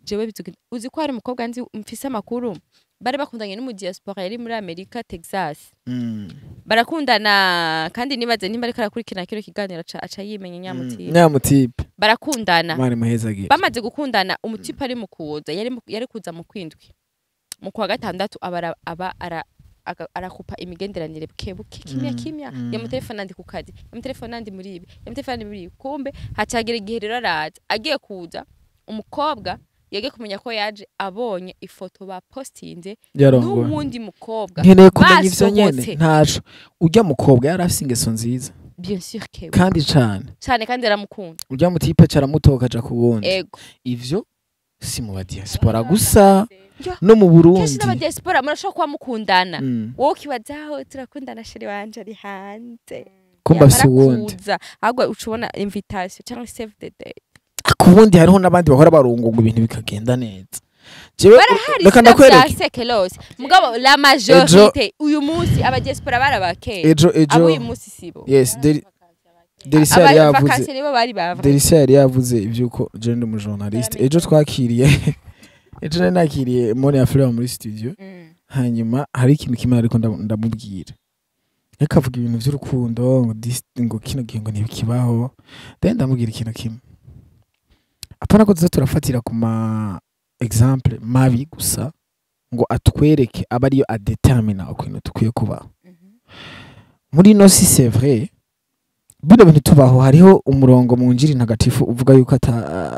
jewe bizugenda uzi ko hari umukobwa nzi mfise amakuru bari bakundanye n'umu diaspora yari muri Amerika Texas barakundana kandi nibaze nimba ariko arakurikirana kiro kiganiro aca yimenya nyamutipe barakundana mari muhezagiye bamaze gukundana umutipe ari mu kuza yari kuza mu kwindwi mu kwa gatandatu arakupa imigenderanire bukebuke kimya ya mutelefone andi ku kazi ya mutelefone andi muri ibi ya mutelefone muri ibi kumbe hacagira igihe rero araza agiye kuza umukobwa yage kumenya ko yaje abonye ifoto ba postinze n'uwundi mukobwa nkeneye kumenya ivyo nyene ntaco urya mukobwa yarafise ingeso nziza bien sûr que kandi cyane kandi aramukunda urya mutipe caramutoka aja kuwundi ivyo si mu diaspora gusa no mu Burundi kenshi n'aba diaspora murashobora kuba mukundana wowe kibazaho turakundana sheri wanje ari hanze kumba si wundi ahubwo ucubona invitation cyangwa save the date kubundi hariho n'abandi bahora barungunga ibintu bikagenda neza reka ndakwereka mugabo la majorité uyu munsi aba diaspora barabakeye abo uyu munsi sibo yes Delisia yari yavuze ivyuko je ndi mu journaliste ejo twakiriye ejo nakiriye Moni Afrika muri studio hanyuma hari ikintu kimwe ariko ndamubwira yakavuga ibintu by'urukundo ngo kino gihe ngo ntibikibaho ndamubwira ikintu kimwe apana ko turafatira ku ma exemple mabi gusa ngo atwereke aba ariyo adetermina ukuntu tukwiye kubaho muri no si c'est vrai bino bintu tubaho hariho umurongo mu njiri ntagatifu uvuga yuko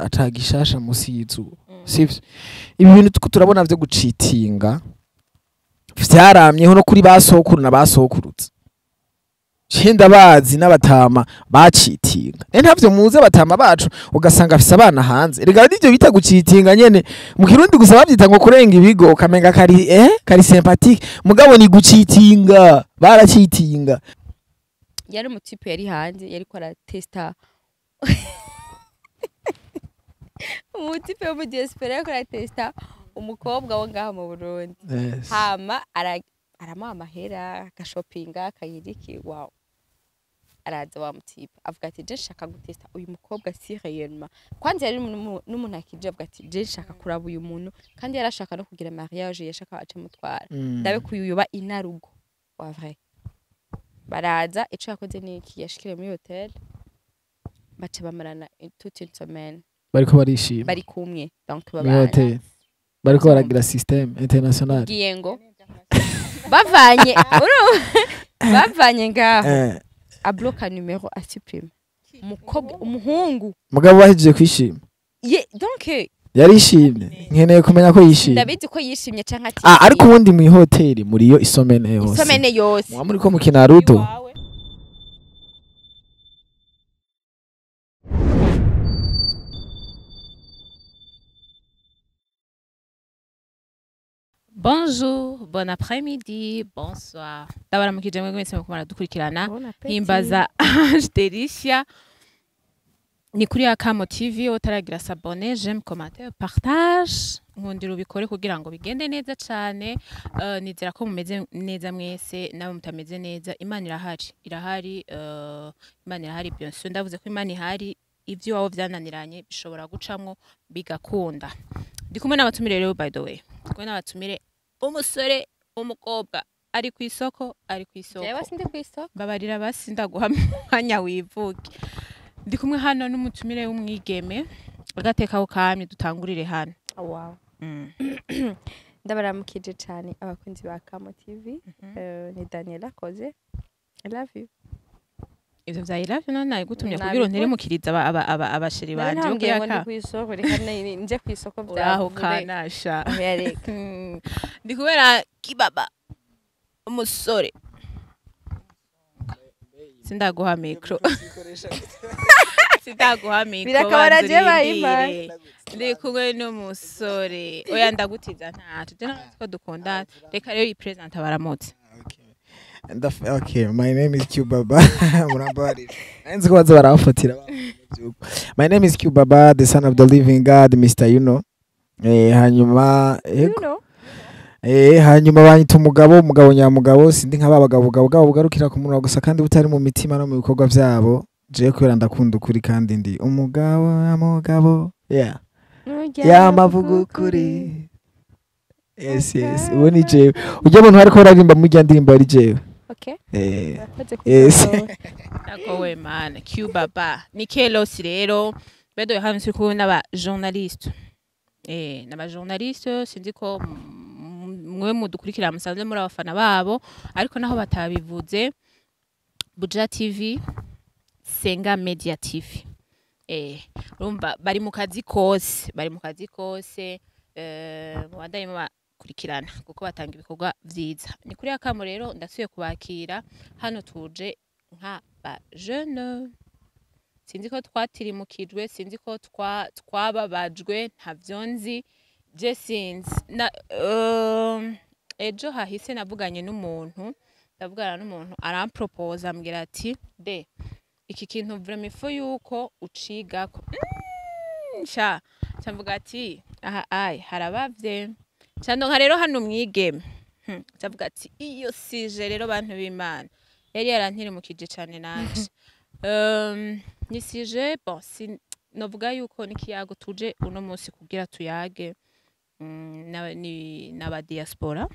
atagishasha musi y'izuba sivyo ibi bintu turabona byo gucitinga vyaramyeho no kuri basokuru na basokurutse Chinda bazi n'abatama bacitinga ntavyo muze batama bacu ugasanga afise abana hanze rega n'ivyo bita gucitinga nyene mu Kirundi gusa bavyita ngo kurenga ibigo kamenga kari sympathique mugabo ni gucitinga baracitinga yari umutipe yari hanze yari ko aratesta umutipe wo mu diaspora yari ko aratesta umukobwa wo ngaha mu Burundi hama aramuha amahera agashopinga akayiriki wow araza wa mutipe avuga ati je nshaka gutesta uyu mukobwa si réellement kwanza yari n'umuntu akije avuga ati je nshaka kuraba uyu muntu kandi yarashaka no kugira mariage yashaka aca mutwara ndabe kuyuba inarugo wa vrai baraza ico yakoze niki yashikire muri hotel bace bamarana toute une semaine bariko barishima bari kumwe donc babana bariko baragira système international giyengo bavanye ngaho abloka numero asupprime umukobwa umuhungu mugabo bahije kwishima donc yarishimye nkeneye kumenya ko yishimye ndabizi ko yishimye canka ati ariko ubundi mu hoteli muri yo isomene yose mwa muri ko mukina rudo Bonjour, bon après-midi, bonsoir. D'abord, je suis mwese mukumara dukurikirana himbaza Delisia ni kuri AKAMO TV utaragira s'abonner, j'aime commenter, partage, nkundira ubikore kugira ngo bigende neza cyane. Nizera ko mumeze neza mwese nawe mutameze neza. Imana irahari Imana irahari bien sûr. Ndavuze ko Imana ihari ivyo wawo vyananiranye bishobora gucamwo bigakunda. Ndi kumwe n'abatumire rero by the way. Kumwe n'abatumire umusore umukobwa ari ku isoko Jewe sindi ku isoko babarira basinda guhamanya wivuge ndi kumwe hano n'umutumire w'umwigeme agateka ukamye dutangurire hano wow ndabaramukije cyane abakunzi ba AKAMO TV ni Daniela Koze I love you ivyo vya I love you none gutumye kugira ntere mukiriza abasheri banje ngiye ndi ku isoko reka nje ku isoko byaho kanasha ndi kubera kibaba umusore sindaguha micro birakabara je bayimana ndi kumwe n'umusore oya ndagutiza ntacu je natwo dukunda reka rero ipresent abaramutse Okay, my name is Q Baba. My name is Q Baba, the son of the living God, Mr. Hanyuma hanyuma banyita umugabo nyamugabo sindi nk'abagabo bugarukira ku munwa gusa kandi butari mu mitima no mu bikorwa byabo je kwera ndakunda ukuri kandi ndi umugabo yeah yamavuga ukuri. Yes, yes. Ubu ni jewe. Ujya abantu bariko baririmba mu rya ndirimbo ari jewe. Okay. Yes. Ako we man, Q baba. Nikelos rero. Bedo hamwe turi kumwe n'aba journaliste. N'aba journaliste sinzi ko mwe mudukurikira musanze muri abafana babo ariko naho batabivuze Buja TV Senga Media TV rumba bari mu kazi kose mubandanye bakurikirana kuko batanga ibikorwa vyiza ni kuri AKAMO rero ndasuye kubakira hano tuje nka ba jeune sinzi ko twatirimukijwe sinzi ko twababajwe ntavyo nzi je sinzi na ejo hahise navugana n'umuntu arampropose ambwira ati de iki kintu vraiment fo yuko ucigako cyamvuga ati aha harabavye cyane nka rero hano mwigeme cyamvuga ati iyo sije rero bantu b'Imana yari yarantirimukije cyane nanje nisije bon novuga yuko nikiyago tuje uno munsi kugira tuyage n'aba diaspora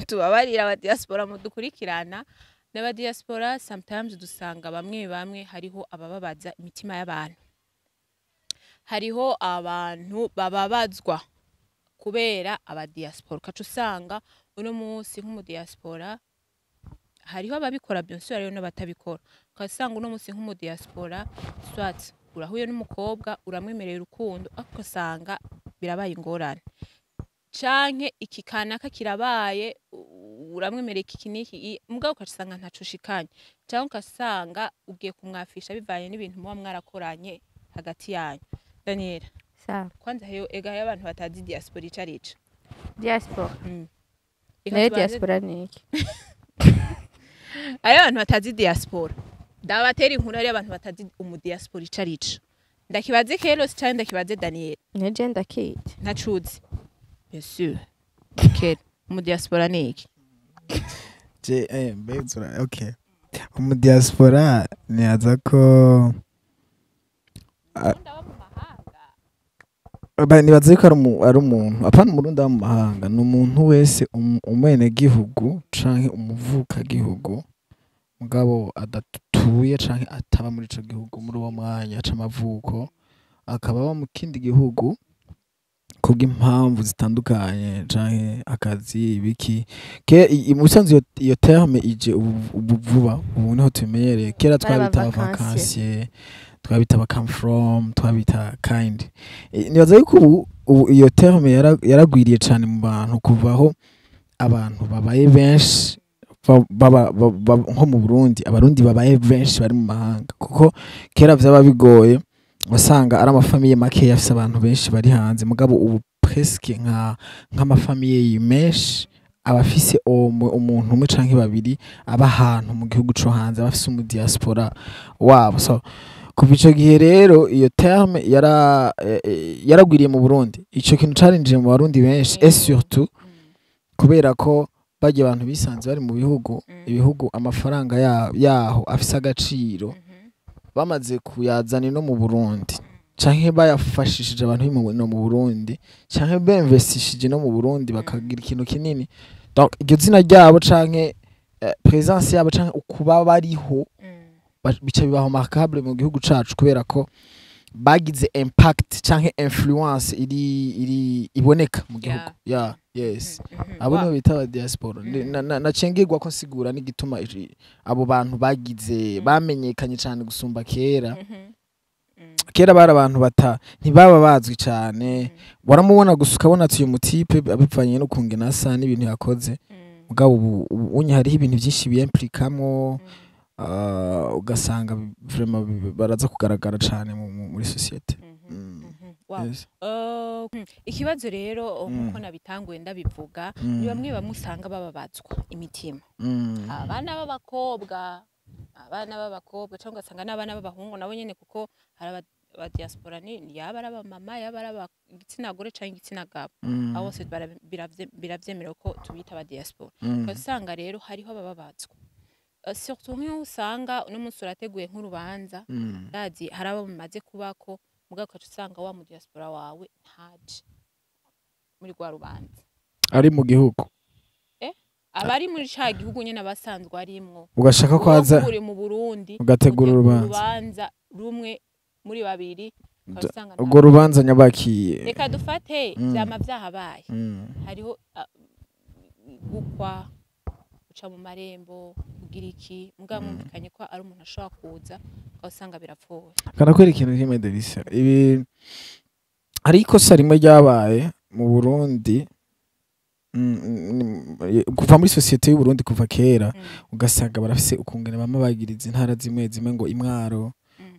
tubabarira aba diaspora mudukurikirana n'aba diaspora sometimes dusanga bamwe hariho abababaza imitima y'abantu hariho abantu bababazwa kubera aba diaspora kacu usanga uno munsi nk'umu diaspora hariho ababikora byose hariho n'abatabikora ukasanga uno munsi nk'umu diaspora swat urahuye n'umukobwa uramwemerera urukundo akasanga birabaye ingorane canke iki kanaka kirabaye uramwemerera iki niki mugabo ukasanga ntacushikanye canke ukasanga ugiye kumwafisha bivanye n'ibintu muba mwarakoranye hagati yanyu Daniel kwanza heyo ega y'abantu batazi diaspora icarica diaspora diaspora niki ari abantu batazi diaspora ndabatera inkuru ari abantu batazi diaspora icarica ndakibaze Kelos cyane ndakibaze Daniel neje ndakite ntacuzi bien sûr Kel diaspora niki bezura okay diaspora ni azako nibaze ko ari umuntu apana umurundi wa mu mahanga ni umuntu wese umwene gihugu canke umuvuka gihugu mugabo adatuye canke ataba muri ico gihugu muri uwo mwanya c'amavuko akaba mu kindi gihugu kubw'impamvu zitandukanye canke akazi ibiki musanzwe iyo terme ije vuba ubu niho tumenyereye kera twabita vacances twabita come from twabita kind nibaza yuko ubu iyo terme yaragwiriye cyane mu bantu kuvaho abantu babaye benshi nko mu Burundi abarundi babaye benshi bari mu mahanga kuko kera vyaba bigoye wasanga ari amafamiye make yafise abantu benshi bari hanze mugabo ubu presque nk'amafamiye menshi abafise umuntu umwe canke babiri aba ahantu mu gihugu co hanze abafise umu diaspora wabo so kuva ico gihe rero iyo terme yaragwiriye mu Burundi ico kintu carinjiye mu barundi benshi et surtout kubera ko bagiye abantu bisanze bari mu ibihugu amafaranga yaho afise agaciro bamaze kuyazana no mu Burundi canke bayafashishije abantu no mu Burundi canke bemvestishije no mu Burundi bakagira ikintu kinini donc iryo zina ryabo canke présence yabo canke ukuba bariho bica bibaho remarquable mu gihugu cacu kubera ko bagize impact canke influence iri iboneka mu gihugu yes abo no bita diaspora nacengirwa ko nsigura n'igituma abo bantu bagize bamenyekanye cyane gusumba kera bari abantu ntibaba bazwi cyane waramubona gusa ukabona ati uyu mutipe abipfanye no kungena asa n'ibintu yakoze mugabo ubu hariho ibintu byinshi biyimplikamwo ugasanga vraiment baraza kugaragara cyane muri societe ikibazo rero nkuko nabitanguye ndabivuga ni bamwe bamusanga bababazwa imitima abana b'abakobwa cyangwa ugasanga n'abana b'abahungu nabo nyene kuko hari aba diaspora ni yaba ari abamama yaba ari igitsina gore cyangwa igitsina gabo abo bose biravyemerewe ko tubita aba diaspora ugasanga rero hariho abababazwa surtout nk'iyo usanga uno munsi urateguye nk'urubanza ndazi hari abo bamaze kubako mugabo ukaca usanga wa mu diaspora wawe ntaje muri rwa rubanza ari mu gihugu abari muri ca gihugu nyene basanzwe arimwo ugashaka ko haza uri mu Burundi ugategura urubanza rumwe muri babiri ubwo rubanza nyabakiye reka dufate vyama vyahabaye hariho gukwa uca mu marembo kugira iki mugabo mwumvikanye ko ari umuntu ashobora kuza ukasanga birapfuye kanakwera ikintu kimwe Delisa ibi ari ikosa rimwe ryabaye mu Burundi kuva muri societe y'u Burundi kuva kera ugasanga barafise ukungene bamwe bagiriza intara zimwe zimwe ngo Imwaro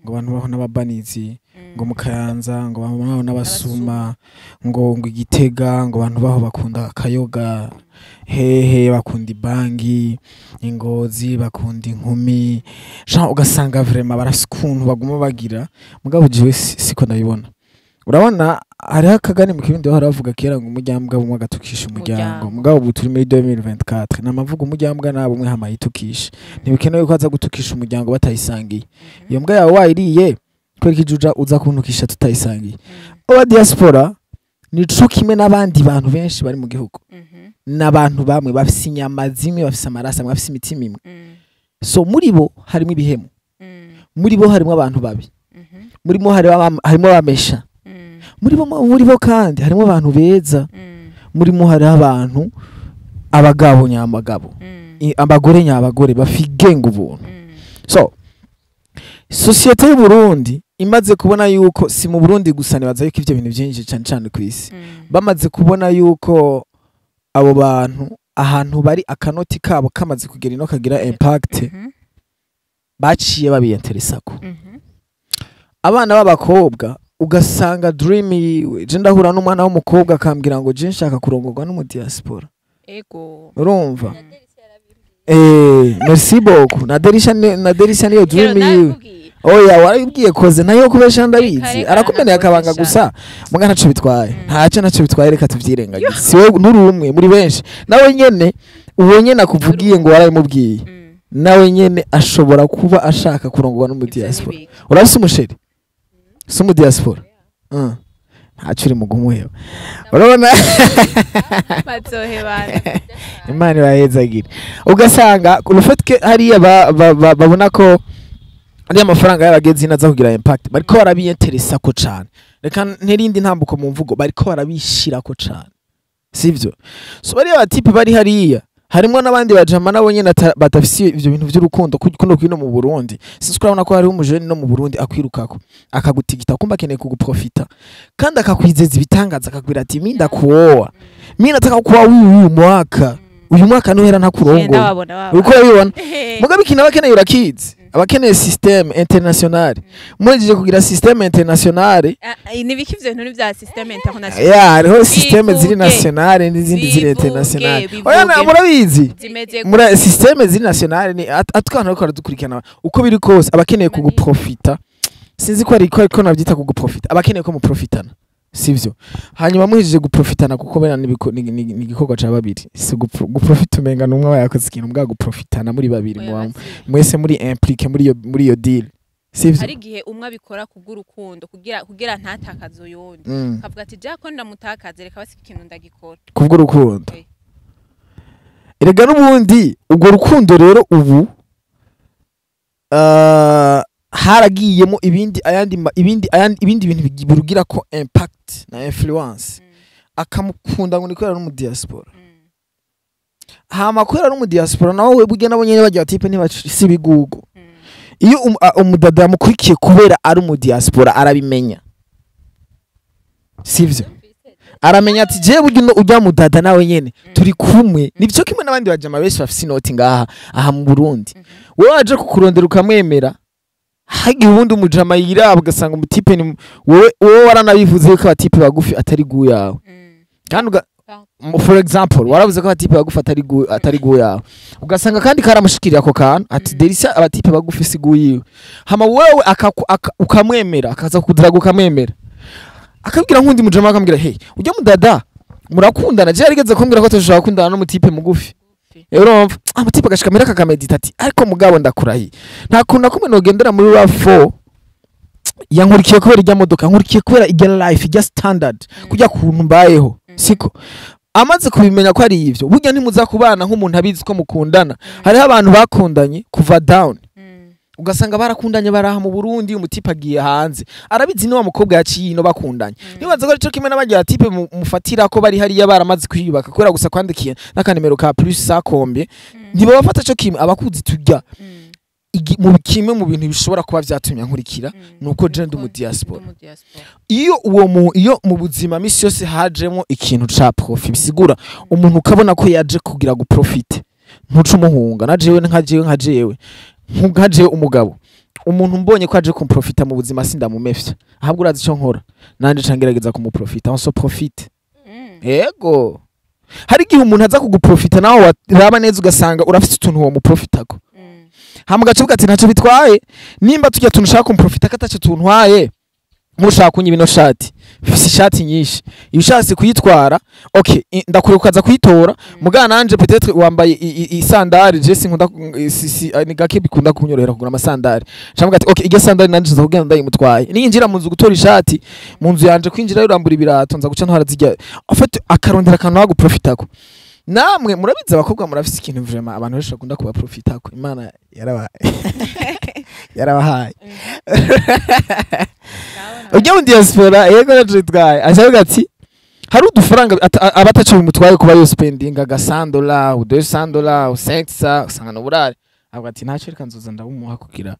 ngo abantu baho n'ababanizi ngo mu Kayanza ngo baho n'abasuma ngo Igitega ngo abantu baho bakunda akayoga hehe bakunda ibangi ingozi bakunda inkumi ugasanga vraiment barasikuntu baguma bagira mugabo jiwe siko ndabibona urabona hariho akagani mu kibindi haravuga kera ngo umujyambwa bumwe agatukisha umuryango mugabo ubu turi muri 2024 namavuga umujyambwa nabo umwe hamayitukisha ntibikenewe ko aza gutukisha umuryango batayisangiye iyo mbwa yawe wayiriye kwereka ijuja uza kuntukisha tutayisangiye aba diaspora ni co kimwe n'abandi bantu benshi bari mu gihugu n'abantu bamwe bafise inyama zimwe bafise amarasa bafise imitima imwe so muri bo harimo ibihemu muri bo harimo abantu babi muri mo harimo bamesha muri bo kandi harimo abantu beza muri mo hari abantu abagabo nyamagabo abagore nyabagore bafigenga ubuntu so societe y'u Burundi imaze kubona yuko si mu Burundi gusa nibaza yuko ivyo bintu byinshi cyane cyane ku isi bamaze kubona yuko abo bantu ahantu bari akanoti kabo kamaze kugera ino kagira impact baciye babiyenteresako abana b'abakobwa ugasanga dream yiwe je ndahura n'umwana w'umukobwa akambwira ngo je nshaka kurongorwa n'umu diaspora ego urumva merci beaucoup na Derisha niyo dream yiwe oya warabibwiye koze nayo kubesha ndabizi arakumeneye akabanga gusa muga ntaco bitwaye ntaco bitwaye reka tuvyirengagize siwe nuri umwe muri benshi nawe nyene ubonye nakuvugiye ngo warabimubwiye nawe nyene ashobora kuba ashaka kurongorwa n'umu diaspora urafise umusheri sumu diaspora ntaco uri mugumuhewe urabona bazohebana imana bahezagira ugasanga urufetke hariya babona ko ari amafaranga y'abagezi naza kugira impact bariko barabiyenteresa ko cyane reka nterindi ntambuko mu mvugo bariko barabishira ko cyane sivyo so bari abatipe bari hariya harimo nabandi bajama nabo nyene batafisi ivyo bintu by'urukundo kuno kwino mu Burundi sisi kurabona ko hari umujeni no mu Burundi akwirukako akagutigita kumba keneye kuguprofita kandi akakwizeza ibitangaza akagwira ati minda kuoa mimi nataka kuwa uyu mwaka nohera ntakurongo uko yibona mugabe kina bakeneye urakizi abakeneye system international mwejeje kugira system international ni biki ivyo bintu bya system international hariho system ziri national n'izindi ziri international oya murabizi muri system ziri national ni atukana ko dukurikirana uko biri kose abakeneye kuguprofita sinzi ko ariko nabyita kuguprofita abakeneye ko mu profitana sivyo hanyuma muhije guprofitana kuko bena ni igikorwa ca babiri si guprofita umenga numwe wayakoze ikintu mbwa guprofitana muri babiri mwese muri implique muri iyo deal sivyo ari gihe umwe abikora kubw'urukundo kugira ntatakazo yondi kavuga ati jako ndamutakaze reka basi ikintu ndagikora kubw'urukundo erega n'ubundi ubwo rukundo rero ubu haragiyemo ibindi bintu birugira ko impact na influence akamukunda ngo nikorera no mu diaspora hama korera no mu diaspora nawe webuge nabo nyene bagira type ntibashisi bigugo iyo umudada mukurikiye kubera ari mu diaspora arabimenya sivyo aramenya ati je buryo ujya mu dada nawe nyene turi kumwe nivyo kimwe nabandi bajama benshi bafise inoti ngaha aha mu Burundi wewe waje kukurondera ukamwemera hagi ubundi umujama yiraba ugasanga umutipe ni wowe waranabivuze ko abatipe bagufi atari gu yawe kandi for example waravuze ko abatipe bagufi atari gu yawe ugasanga kandi karamushikirira ako kantu ati Delisa abatipe bagufi si gu yiwe hama wewe ukamwemera akaza kudira gukamwemera akabwira nkundi mujama akambwira hey ujya mudada murakundana je yarigeze kumbwira ko tushaka kundana n'umutipe mugufi urumva amatipe agashikamira kakamedita ati ariko mugabo ndakurahi nta kuntu nakumwe nogendera muri RAV4 yankurikiye kubera ijya modoka, nkurikiye kubera ijya life, ijya standard, kujya kuntu mbayeho siko. Amaze kubimenya ko ari ivyo, burya ntimuza kubana nk'umuntu abizi ko mukundana. Hariho abantu bakundanye kuva down, ugasanga barakundanye baraha mu Burundi, umutipe agiye hanze, arabizi ni wa mukobwa yaciye no bakundanye. Nibaza ko arico kimwe n'abagiye tipe mufatira ko bari hariya baramaze kwiyubaka kubera gusa kwandikiye n'akanimero ka plus sakombe, ntibo bafata cyo kimwe abakuzi tujya mu kimwe mu bintu bishobora kuba vyatumye nkurikira nuko je ndi mu diaspora. Iyo mu buzima misi yose hajemo ikintu ca profit, bisigura umuntu ukabona ko yaje kugira gu profit, ntuca umuhunga. Najewe nkajewe umugabo, umuntu mbonye ko aje kumprofita mu buzima sindamumefya, ahabwo urazi ico nkora nanje cangerageza kumuprofita, on so profite. Yego, hari igihe umuntu aza kuguprofita nawe waraba neza ugasanga urafite utuntu wo muprofitako, hama gacuvuga ati ntaco bitwaye nimba tujya tunushaka kumprofita kataco tuntwaye. Mushaka kunyi bino shati, fisi shati nyinshi, iyo ushatse kuyitwara okay ndakure kukaza kuyitora, mugana nanje peut-être wambaye isandari, je sinkunda ni gake bikunda kunyorohera kugura amasandari. Camuga ati okay ige sandari nanje nza kugenda ndayimutwaye, ninjira mu nzu gutora ishati, mu nzu yanje kwinjira urambura ibirato nza guca ntwara zijya afate akarondera akantu hagu profitako. Namwe murabiza abakobwa murafise ikintu vraiment abantu benshi bakunda kuba profitako, Imana yarabahaye. Ujya mu diaspora yego natwitwaye azavuga ati hari udufaranga abatacu bimutwaye kuba yo spending aga $100 ou $200 ou $500 usanga no burare, avuga ati ntacyo reka nzoza ndabumuha kugira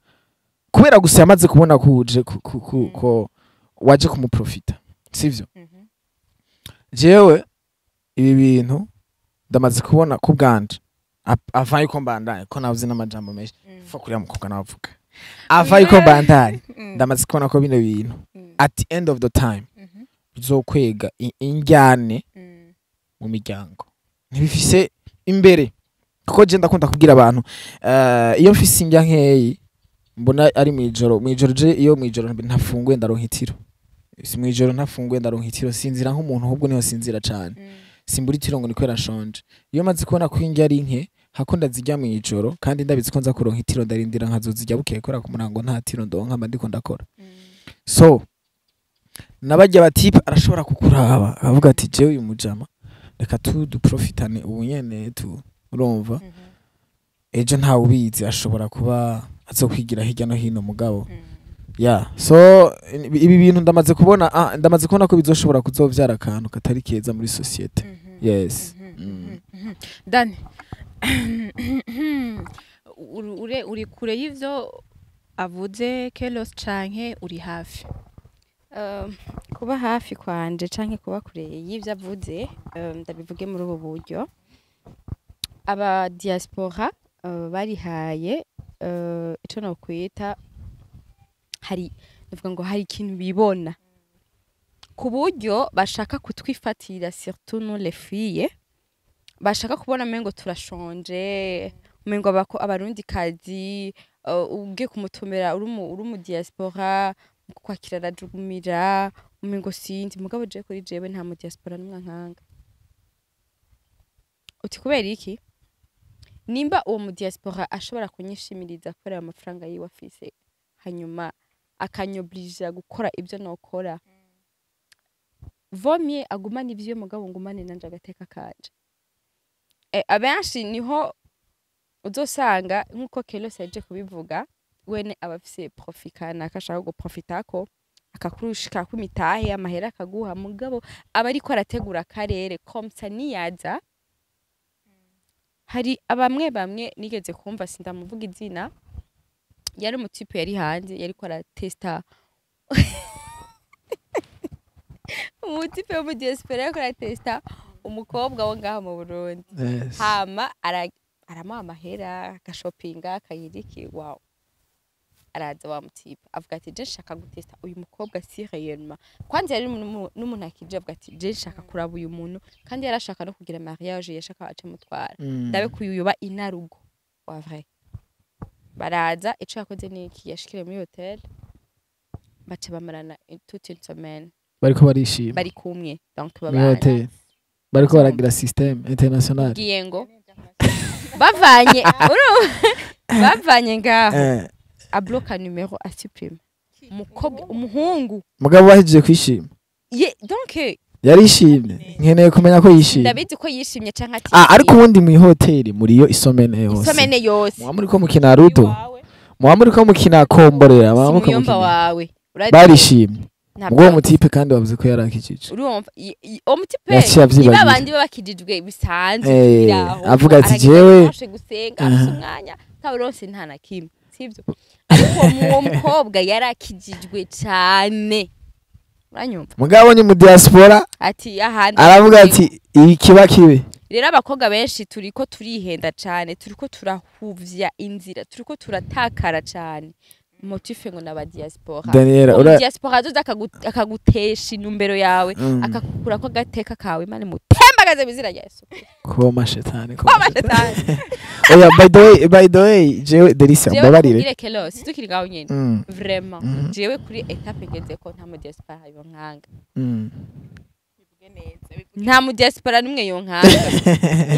kubera gusa yamaze kubona kuje ko waje kumuprofita, sivyo? Jewe ibi bintu ndamaze kubona ku bwanje avaye ko mbandanye ko navuze n'amajambo menshi fa kuriya mukobwa navuga avaye ko mbandanye, ndamaze kubona ko bino bintu at the end of the time bizokwega injyane mu miryango ntibifise imbere. Kuko je ndakunda kubwira abantu iyo mfise injya nkeyi mbona ari mwijoro je iyo mwijoro ntafunguye ndaronka itiro, si mwijoro ntafunguye ndaronka itiro, sinzira nk'umuntu ahubwo niho sinzira cyane, simbura itiro ngo nikwera shonje. Iyo maze kubona ko injya ari nke hakunda zijya mwijoro kandi ndabizi ko nza kuronka itiro, ndarindira nkazozijya bukeye kora ku murango nta tiro ndonka mba ndiko ndakora. So nabajya batipe arashobora kukuraba avuga ati jewe uyu mujama reka duprofitane ubu nyene urumva ejo ntawe ubizi ashobora kuba azokwigira hirya no hino mugabo. So ibi bintu ndamaze kubona ko bizoshobora kuzovyara akantu katari keza muri societe. Yes. Dani uri kure y'ivyo avuze Kelos canke uri hafi? Kuba hafi kwanje canke kuba kure y'ivyo avuze, ndabivuge muri ubu buryo. Aba diaspora barihaye ico no kwita ndavuga ngo hari ikintu bibona ku buryo bashaka kutwifatira, surtout nous les filles, bashaka kubona mengo turashonje, mengo abarundi kazi ugiye kumutumira uri mu diaspora kwakira rajugumira umengo sinzi, mugabo je kuri jewe nta mu diaspora numwe nkanga. Uti kubera iki? Nimba uwo mu diaspora ashobora kunyishimiriza kubera amafaranga yiwe afise, hanyuma akanyoblija gukora ibyo nokora, vomye agumana ivyo mugabo ngumane nanje agateka kanje. Abenshi niho uzosanga nkuko Kelos yaje kubivuga, wene abafise profit kana akashaka guprofitako akakurushika kwimitahe amahera akaguha, mugabo aba ariko arategura karere komsa niyaza. Hari bamwe nigeze kumva sindamuvuga izina, yari umutipe yari hanze yariko aratesta umutipe wo mu diaspora yariko aratesta umukobwa wo ngaha mu Burundi. Hama aramuha amahera agashopinga akayiriki, wow. Araza wa mutipe avuga ati je nshaka gutesta uyu mukobwa si réellement, kwanza yari n'umuntu akije avuga ati je nshaka kuraba uyu muntu, kandi yarashaka no kugira mariage yashaka aca mutwara, ndabe kuyuba inarugo wa vrai. Baraza ico yakoze niki, yashikire muri hotel bace bamarana toute une semaine bariko barishima, bari kumwe, donc babana bariko baragira système international giyengo bavanye ngaho abloka numero a supprime umukobwa umuhungu mugabo wahije kwishima donc yarishimye nkeneye kumenya ko yishimye ndabizi ko yishimye canke ati ariko ubundi mu hoteli muri isomene yose muba muri ko mukina rudo muba muri ko mukina komborera muba muri ko mukina barishimye ubwo mutipe kandi wavuze ko yarakijije urumva umutipe niba abandi babakijijwe bisanzwe biraho avuga ati jewe gusenga afite umwanya taburose nta na kimwe sivyo ariko uwo mukobwa yarakijijwe cyane uranyumva mugabo ni mu diaspora ati ahandi aravuga ati ikiba kibe rero abakobwa benshi turiko turihenda cyane turiko turahuvya inzira turiko turatakara cyane motife ngo naba diaspora Daniela diaspora azoza akagutesha inumbero yawe akakukura ko gateka kawe mane mutembagaze bizira Yesu koma shetani oya by the way jewe Delisa mbabarire jewe kelo situkiri gaho nyene vraiment jewe kuri etape ngeze ko nta mu diaspora yo nkanga nta mu diaspora numwe yo nkanga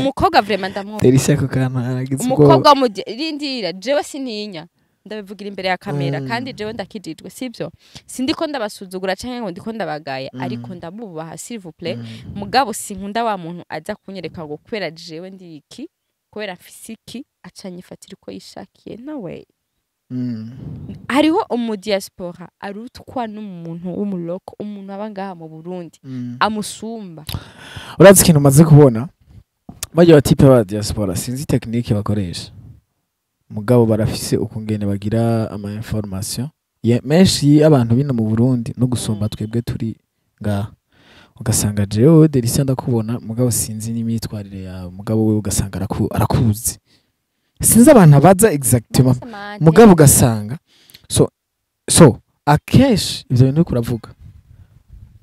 umukobwa vraiment ndamwumva Delisa ko kana aragize umukobwa mu rindira jewe sintinya ndabivugira imbere ya kamera kandi jewe ndakijijwe sivyo sindiko ndabasuzugura canke ngo ndiko ndabagaya ariko ndabubaha s'il vous plaît mugabo sinkunda wa muntu aza kunyereka ngo kwera jewe ndiki kwera fisiki acanyifatira ko yishakiye nawe hariho umu diaspora arutwa n'umuntu w'umuloko umuntu abangaha mu Burundi amusumba urazi ikintu maze kubona bajya batipe ba diaspora sinzi technique bakoresha mugabo barafise ukungene bagira ama information menshi abantu bino mu Burundi no gusumba twebwe turi ngaha ugasanga jewe Delisa ndakubona mugabo sinzi n'imyitwarire yawe mugabo we ugasanga arakuzi sinzi abantu abaza exactement mugabo ugasanga so akenshi ivyo bintu kuravuga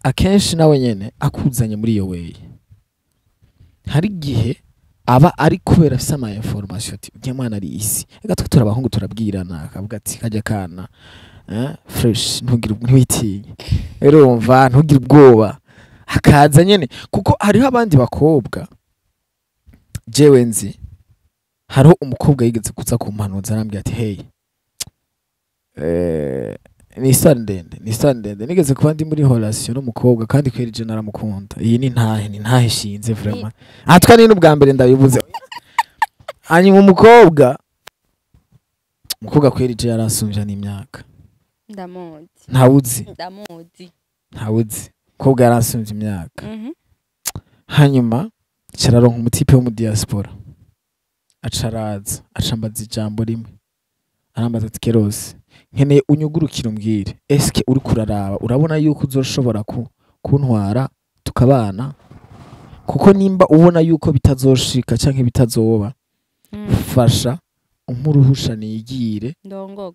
akenshi nawe nyene akuzanye muri iyo way hari gihe aba ari kubera afise ama information ati ugiye mwana ari isi ega turabahungu turabwirana akavuga ati kajya kana fresh ntiwitinye rero umva ntugire ubwoba hakaza nyene kuko hariho abandi bakobwa jewe nzi hariho umukobwa yigeze kuza kumpanuza arambwira ati hey ni standende nigeze kuba ndi muri relation n'umukobwa kandi kweri je naramukunda iyi ni ntahe shinze vraiment atwa ni n'ubwa mbere ndabibuze hanyuma umukobwa kweri je yarasumvya n'imyaka ndamuzi umukobwa yarasumvya imyaka hanyuma cararonka umutipe wo mu diaspora acaraza acambaza ijambo rimwe arambaza ati Kerose nkeneye unyugurukira umbwire eske uri kuraraba urabona yuko uzoshobora kuntwara tukabana kuko nimba ubona yuko bitazoshika canke bitazoba fasha umuruhusha nigire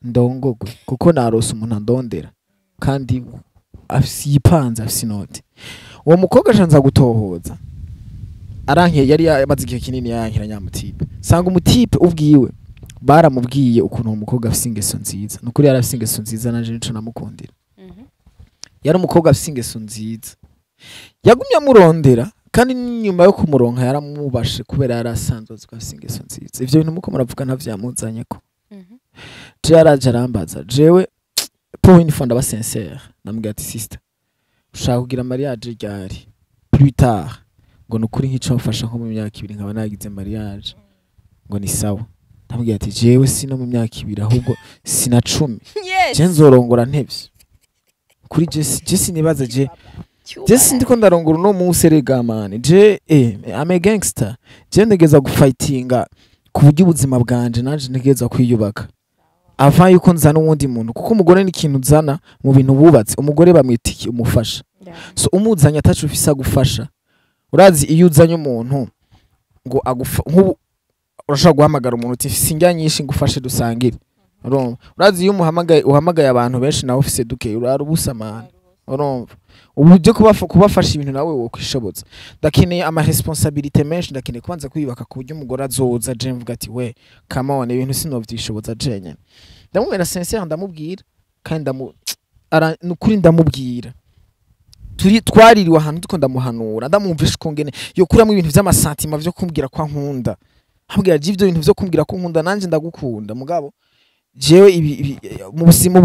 ndongogwe kuko narose umuntu andondera kandi afisi yipanze afisi note uwo mukobwa ajanza gutohoza arankiye yari yamaze igihe kinini yankira nyamutipe sanga umutipe ubwiwe baramubwiye ukuntu uwo mukobwa afise ingeso nziza nukuri yari afise ingeso nziza naje nico namukundira yari umukobwa afise ingeso nziza yagumye amurondera kandi nyuma yo kumuronka yaramubashe kubera yari asanzwe azi ko afise ingeso nziza ivyo bintu muko muravuga ntavyamuzanye ko je yaraje arambaza jewe pour une fois ndaba sincère namubwira ati sister ushaka kugira mariage ryari plus tard ngo nukuri nk'ico mfasha nko mu myaka 2 nkaba nagize mariage ngo ni sawa ndamubwira ati jewe sino mu myaka 2 ahubwo sina 10 je nzorongora ntevye kuri je sinibaza je ndiko ndarongora no munsi rega man je I'm a gangster je ndegeza gufightinga ku buryo ubuzima bwanje nanje ntegeza kwiyubaka ava yuko nzana uwundi muntu kuko umugore ni ikintu uzana mu bintu bubatse umugore bamwitiki umufasha so umuzanya atacu ufisa gufasha urazi iyo uzanye umuntu ngo agufa nk'ubu urashaka guhamagara umuntu uti sinjya nyinshi ngufashe dusangire urazi iyo uhamagaye abantu benshi nawe ufise duke urarubusa man urumva ubuje kubafasha ibintu nawe wo kwishobotsa ndakeneye ama responsabilité menshi ndakeneye kwanza kwibaka ku buryo umugore azoza je mvuga ati we come on ibintu sinovyishobotsa jenye ndamubera sincère ndamubwira kandi nukuri ndamubwira twaririwe ahantu tuko ndamuhanura ndamumvisha ukungene yo kuramo ibintu vy'amasantima vyo kumbwira kwa nkunda habwira je ivyo bintu vyo kumbwira ko nkunda nanje ndagukunda mugabo jewe mu buzima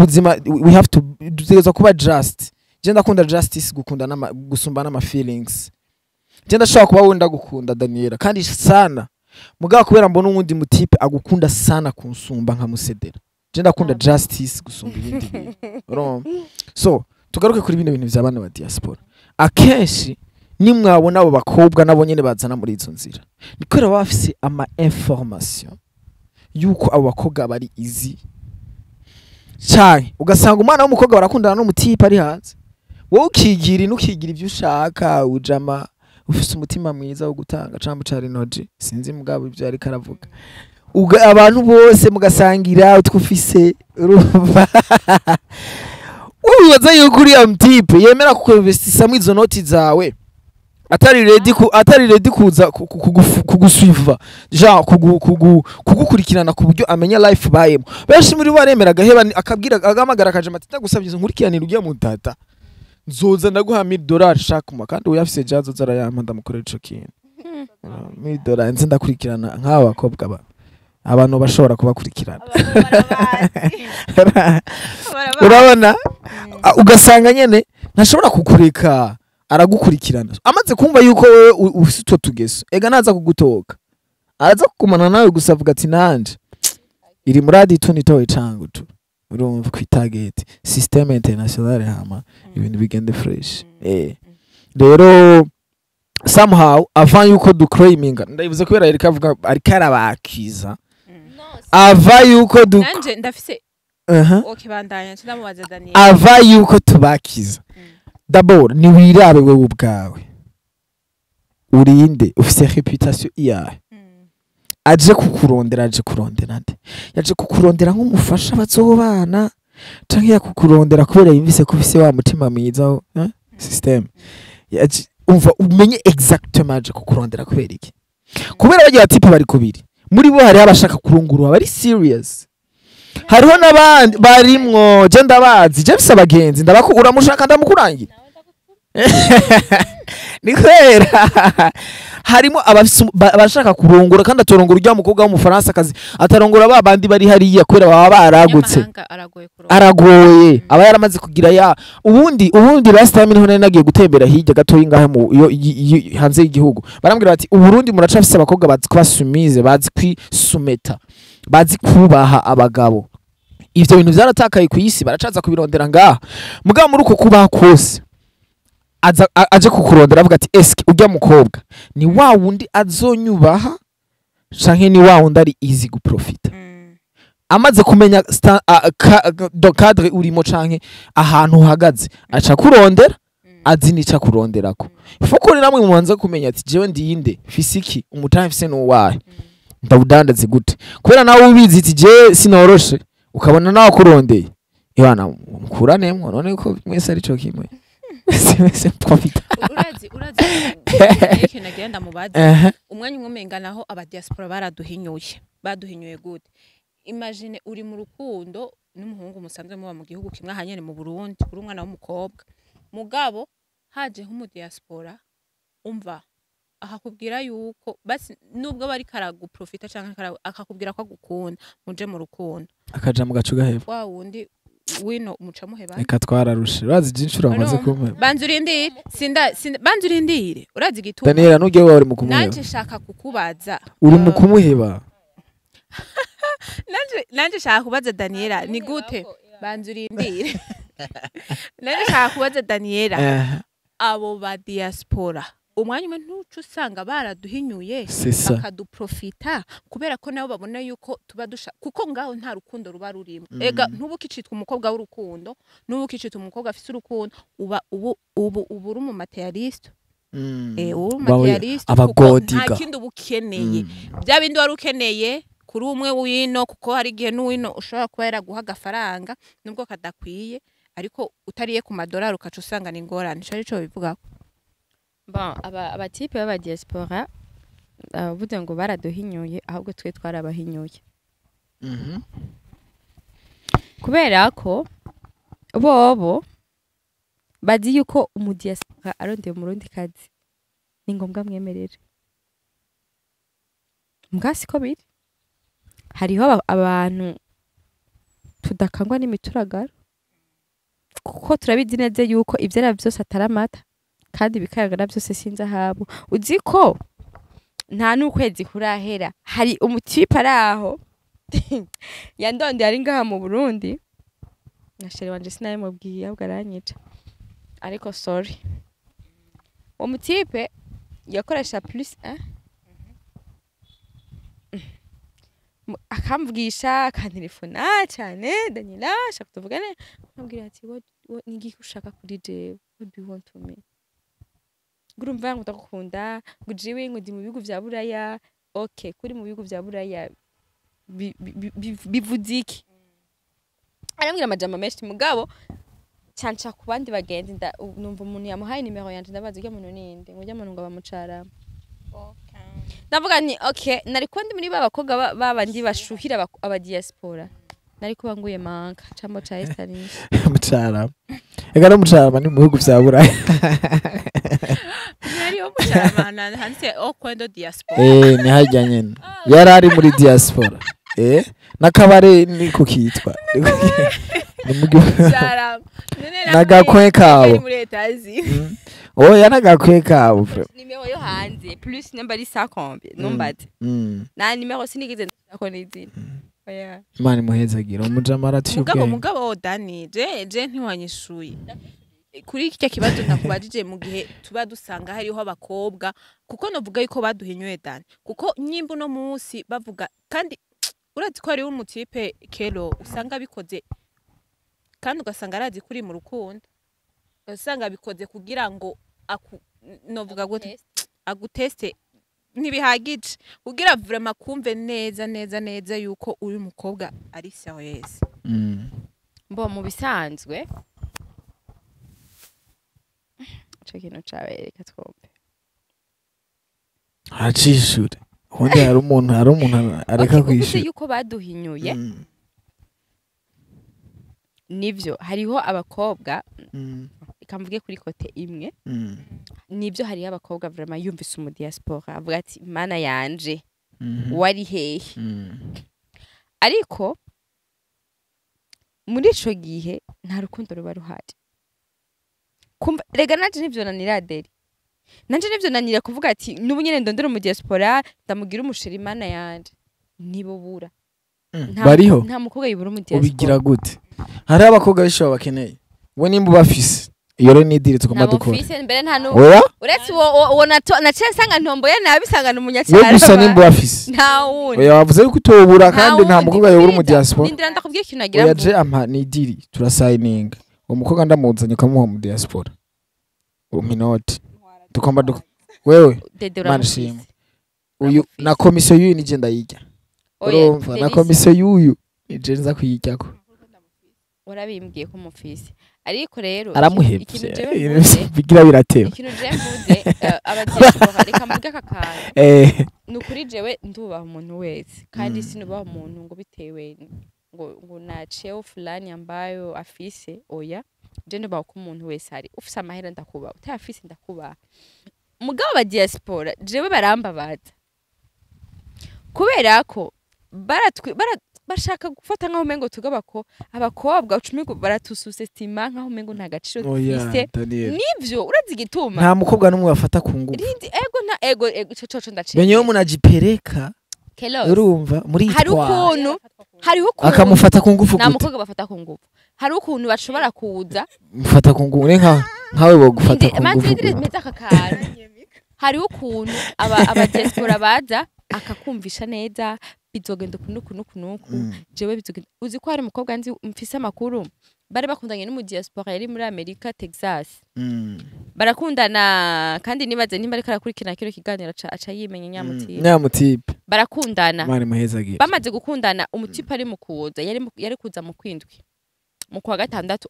we have to dutegerezwa kuba just. Je ndakunda justice gukunda gusumba n'ama feelings. Je ndashaka kuba wenda gukunda Daniela kandi sana. Mugabo kubera mbona uwundi mutipe agukunda sana kunsumba nkamusedera. Je ndakunda justice gusumba ibindi bintu. So tugaruke kuri bino bintu by'abana ba diaspora. Akenshi nimwabona abo bakobwa nabo nyene bazana muri izo nzira. Nikwera bafise ama information yuko abo bakobwa bari easy. Cyane ugasanga umwana w'umukobwa barakundana n'umutipe ari hanze. Wowe ukigira ibyo ushaka ujama ufise umutima mwiza wo gutanga cambo cari noje sinzi mugabo ibyo ari karavuga. Abantu bose mugasangira utwufise urumva. Ubibaza yuko uri amtipe yemera kukwinvestisa mu izo noti zawe atari ready kuza kugusuiva ja kugukurikirana ku buryo amenya life bayemo. Benshi muri baremera gaheba akabwira agamagara kaje mati ndagusabye nkurikiranira ugiye mu tata nzoza ndaguha $1000 shaka kandi uyafise jazo zarayampa ndamukorera ico kintu $1000 nzi ndakurikirana nk'aba bakobwa abantu bashobora kubakurikirana. Urabona ugasanga nyene ntashobora kukureka aragukurikirana amaze kumva yuko wewe ufite utwo tugeso ega naza kugutoka araza kukumana nawe gusa avuga ati nanje iri muradi tunitowe cangu tu urumva ku target system international hama ibintu bigende fresh rero somehow ava yuko du claiming ndabivuze kubera yari kavuga ari karabakiza ava yuko du nanje ndafise okibandanya ndamubaza Daniel ava yuko tubakiza. D'abord ni wirabe wewe ubwawe urinde ufise reputation iyahe aje kukurondera nde yaje kukurondera nk'umufasha bazobana canke yakukurondera kubera yimvise ko ufise wa mutima mwiza system umva umenye exactement aje kukurondera kubera iki kubera bagiye atipe bari kubiri muri bo hari abashaka kurungurwa bari serious hariho nabandi barimwo je ndabazi je bisa abagenzi ndabakura mushaka ndamukurangira ni kwera harimo abashaka kurongora kandi atorongora ujya mukobwa w'umufaransa kazi atarongora babandi bari hariya kwera baba baragutse aragoye aba yaramaze kugira ya ubundi last time niho nagiye gutembera hirya gato y'ingahe mu hanze y'igihugu barambwira bati uburundi muracafise abakobwa bazi kubasumize bazi kwisumeta bazi kubaha abagabo ivyo bintu vyaratakaye ku isi baracaza kubirondera ngaha mugabo muri uko kubaha kose aje kukurondera avuga ati eske ujya mukobwa ni wa wundi azonyubaha canke ni wa wundi ari easy guprofita amaze kumenya do cadre urimo canke ahantu uhagaze aca kurondera azi nica kuronderako ifoko ni namwe mubanza kumenya ati jewe ndinde fisiki umutahe fise no wahe ndawudandaze gute kubera nawe ubizi ati je sinoroshe ukabona nawe kurondeye ibana mukuranemwe none ko mwese ari cyo kimwe se profita urazi iki nagenda mubazi umwanya umwe naho aba diaspora baduhinyuye gute. Imagine uri mu rukundo n'umuhungu musanzwe muba mu gihugu kimwe hanyene mu Burundi uri umwana w'umukobwa mugabo haje nk'umu diaspora umva akakubwira yuko basi nubwo bari karaguprofita canke akakubwira ko agukunda muje mu rukundo akaja mu gacu gaheva wa wundi wino umuca muheba reka twararushe urazi jinshura amaze kumwe banzurindire urazi gituma Daniela nujye wawe mu kumuheba nanje shaka kukubaza uri mu kumuheba nanje shaka kubaza Daniela ni gute banzurindire nanje shaka kubaza Daniela abo ba diaspora umwanya umwe ntucu usanga baraduhinyuye bakaduprofita kubera ko nabo babona yuko tuba dusha kuko ngaho nta rukundo ruba rurimo ega ntubukicitwa umukobwa w'urukundo n'ubukicitwa umukobwa afise urukundo ubu uri mu materialist uri materialist abagodiga nta kindi ubukeneye bya bindi wari ukeneye kuri umwe wino kuko hari gihe n'uwino ushobora kuba yaraguha agafaranga nubwo kadakwiye ariko utariye ku madolari ukaca usanga ni ngorane cyo arico bivuga bon abatipe baba diaspora buze ngo baraduhinyuye ahubwo twe twarabahinyuye kubera ko bobo bazi yuko umudiaspora arondeye umurundi kazi ni ngombwa mwemerere mbwasi ko biri hariho abantu tudakangwa n'imituragaro kuko turabizi neza yuko ivyera byose ataramata kandi bikayagara byose sinzahabu uzi ko nta n'ukwezi kurahera hari umutipe araho yandonde ari ngaha mu Burundi nashere wanje sinayimubwiye ahubwo aranyica ariko sorry uwo mutipe yakoresha plus akamvugisha akantelefona cyane Daniela shaka tuvugane ambwira ati nigi ushaka kuri jewe what do you want to me gurumva ngo ndakukunda gujiwe ngo ndi mu bihugu vya Buraya okay kuri mu bihugu vya Buraya bivudiki arambwira amajambo menshi mugabo canca ku bandi bagenzi numva umuntu yamuhaye nimero yanje ndabaza ko umuntu ninde ngo muntu ngo bamucara ndavuga ni okay nari kundi muri babakobwa babandi bashuhira aba diaspora nari kuba nguye manka cambo ca Estanish mucara ega no mucara ni mu bihugu vya Buraya nari o mucara hanse o kwendo diaspora ni hajya nyene yarari muri diaspora nakabare niko kitwa nagakwe kawo oya nagakwe kawo nimero yo hanze plus number 50 numbati na nimero sinigeze ndako n'izina oya mani muhezagira umujamara tshubwe mugabo Dani je ntiwanyishuye kuri iki kibazo nakubajije mu gihe tuba dusanga hariho abakobwa kuko novuga yuko baduhinywe Dani kuko nyimbo no munsi bavuga kandi urati ko ari umutipe kero usanga bikoze kandi ugasanga arazi kuri mu rukundo ugasanga bikoze kugira ngo novuga gute aguteste ntibihagije kugira vraiment kumve neza yuko uri mukobwa ari serious mbo mu bisanzwe cekino cabereka twombe acishure Honde hari umuntu areka kwishura yuko baduhinyuye nivyo hariho abakobwa ikamvuge kuri kote imwe nivyo hariho abakobwa vraiment yumvise mu diaspora avuga ati mana yanje wari hehe ariko muri ico gihe nta rukundo ruba ruhari rega nanje nivyo naniraderi nanje nivyo nanira kuvuga ati nubu nyene ndondera mu diaspora ndamugira umusheri mana yanje nibobura bariho nta mukobwa yibura mu diaspora ubigira gute hari abakobwa bisho bakeneye we nimba bafise iyo rero nidire tugomba dukora nabafise mbere nta nubu uretse wo naciye sanga ntombo ye nabisanga n'umunyacyara we gusa nimba bafise nta wundi oya wavuze yuko utobura kandi nta mukobwa yibura mu diaspora ndira ndakubwiye ikintu nagira ngo yaje ampa nidiri turasayininga uwo mukobwa ndamuzanye kamuha mu diaspora uminoti tukomba wewe manshima uyu na komisiyo y'uyu nije ndayijya urumva na komisiyo y'uyu nije nza kuyijyako urabimbwiye ko mufise ariko rero aramuhebye bigira birateba ikintu je mvuze abadiaspora reka mvuge kakana nukuri jewe ndubaha umuntu wese kandi sinubaha umuntu ngo bitewe ngo na cheo fulani ambayo afise oya je ndubaha ko umuntu wese ari ufise amahera ndakubaha utayafise ndakubaha mugabo ba diaspora jewe barambabaza kubera ko bashaka gufata nkaho mengo tugabako abakobwa ucumigo baratususestima nkaho mengo nta gaciro dufise nivyo urazi gituma nta mukobwa numwe bafata ku ngufu ego coco ndaciye benyewe munajipereka urumva muri hariho ukuntu akamufata ku ngufu nta mukobwa bafata ku ngufu hari ukuntu bashobora kuza mufata ku ngufu nkawe bo gufata ku ngufu meza kakara hariho ukuntu aba diaspora baza akakumvisha neza bizogenda kunuku jewe bizogenda uzi ko hari umukobwa nzi mfise amakuru bari bakundanye n'umu diaspora yari muri Amerika Texas barakundana kandi nibaze nimba ariko arakurikira kiro kiganiro aca yimenya nyamutipe barakundana mari muhezagira bamaze gukundana umutipe ari mukuza yari kuza mu kwindwi mu kwa gatandatu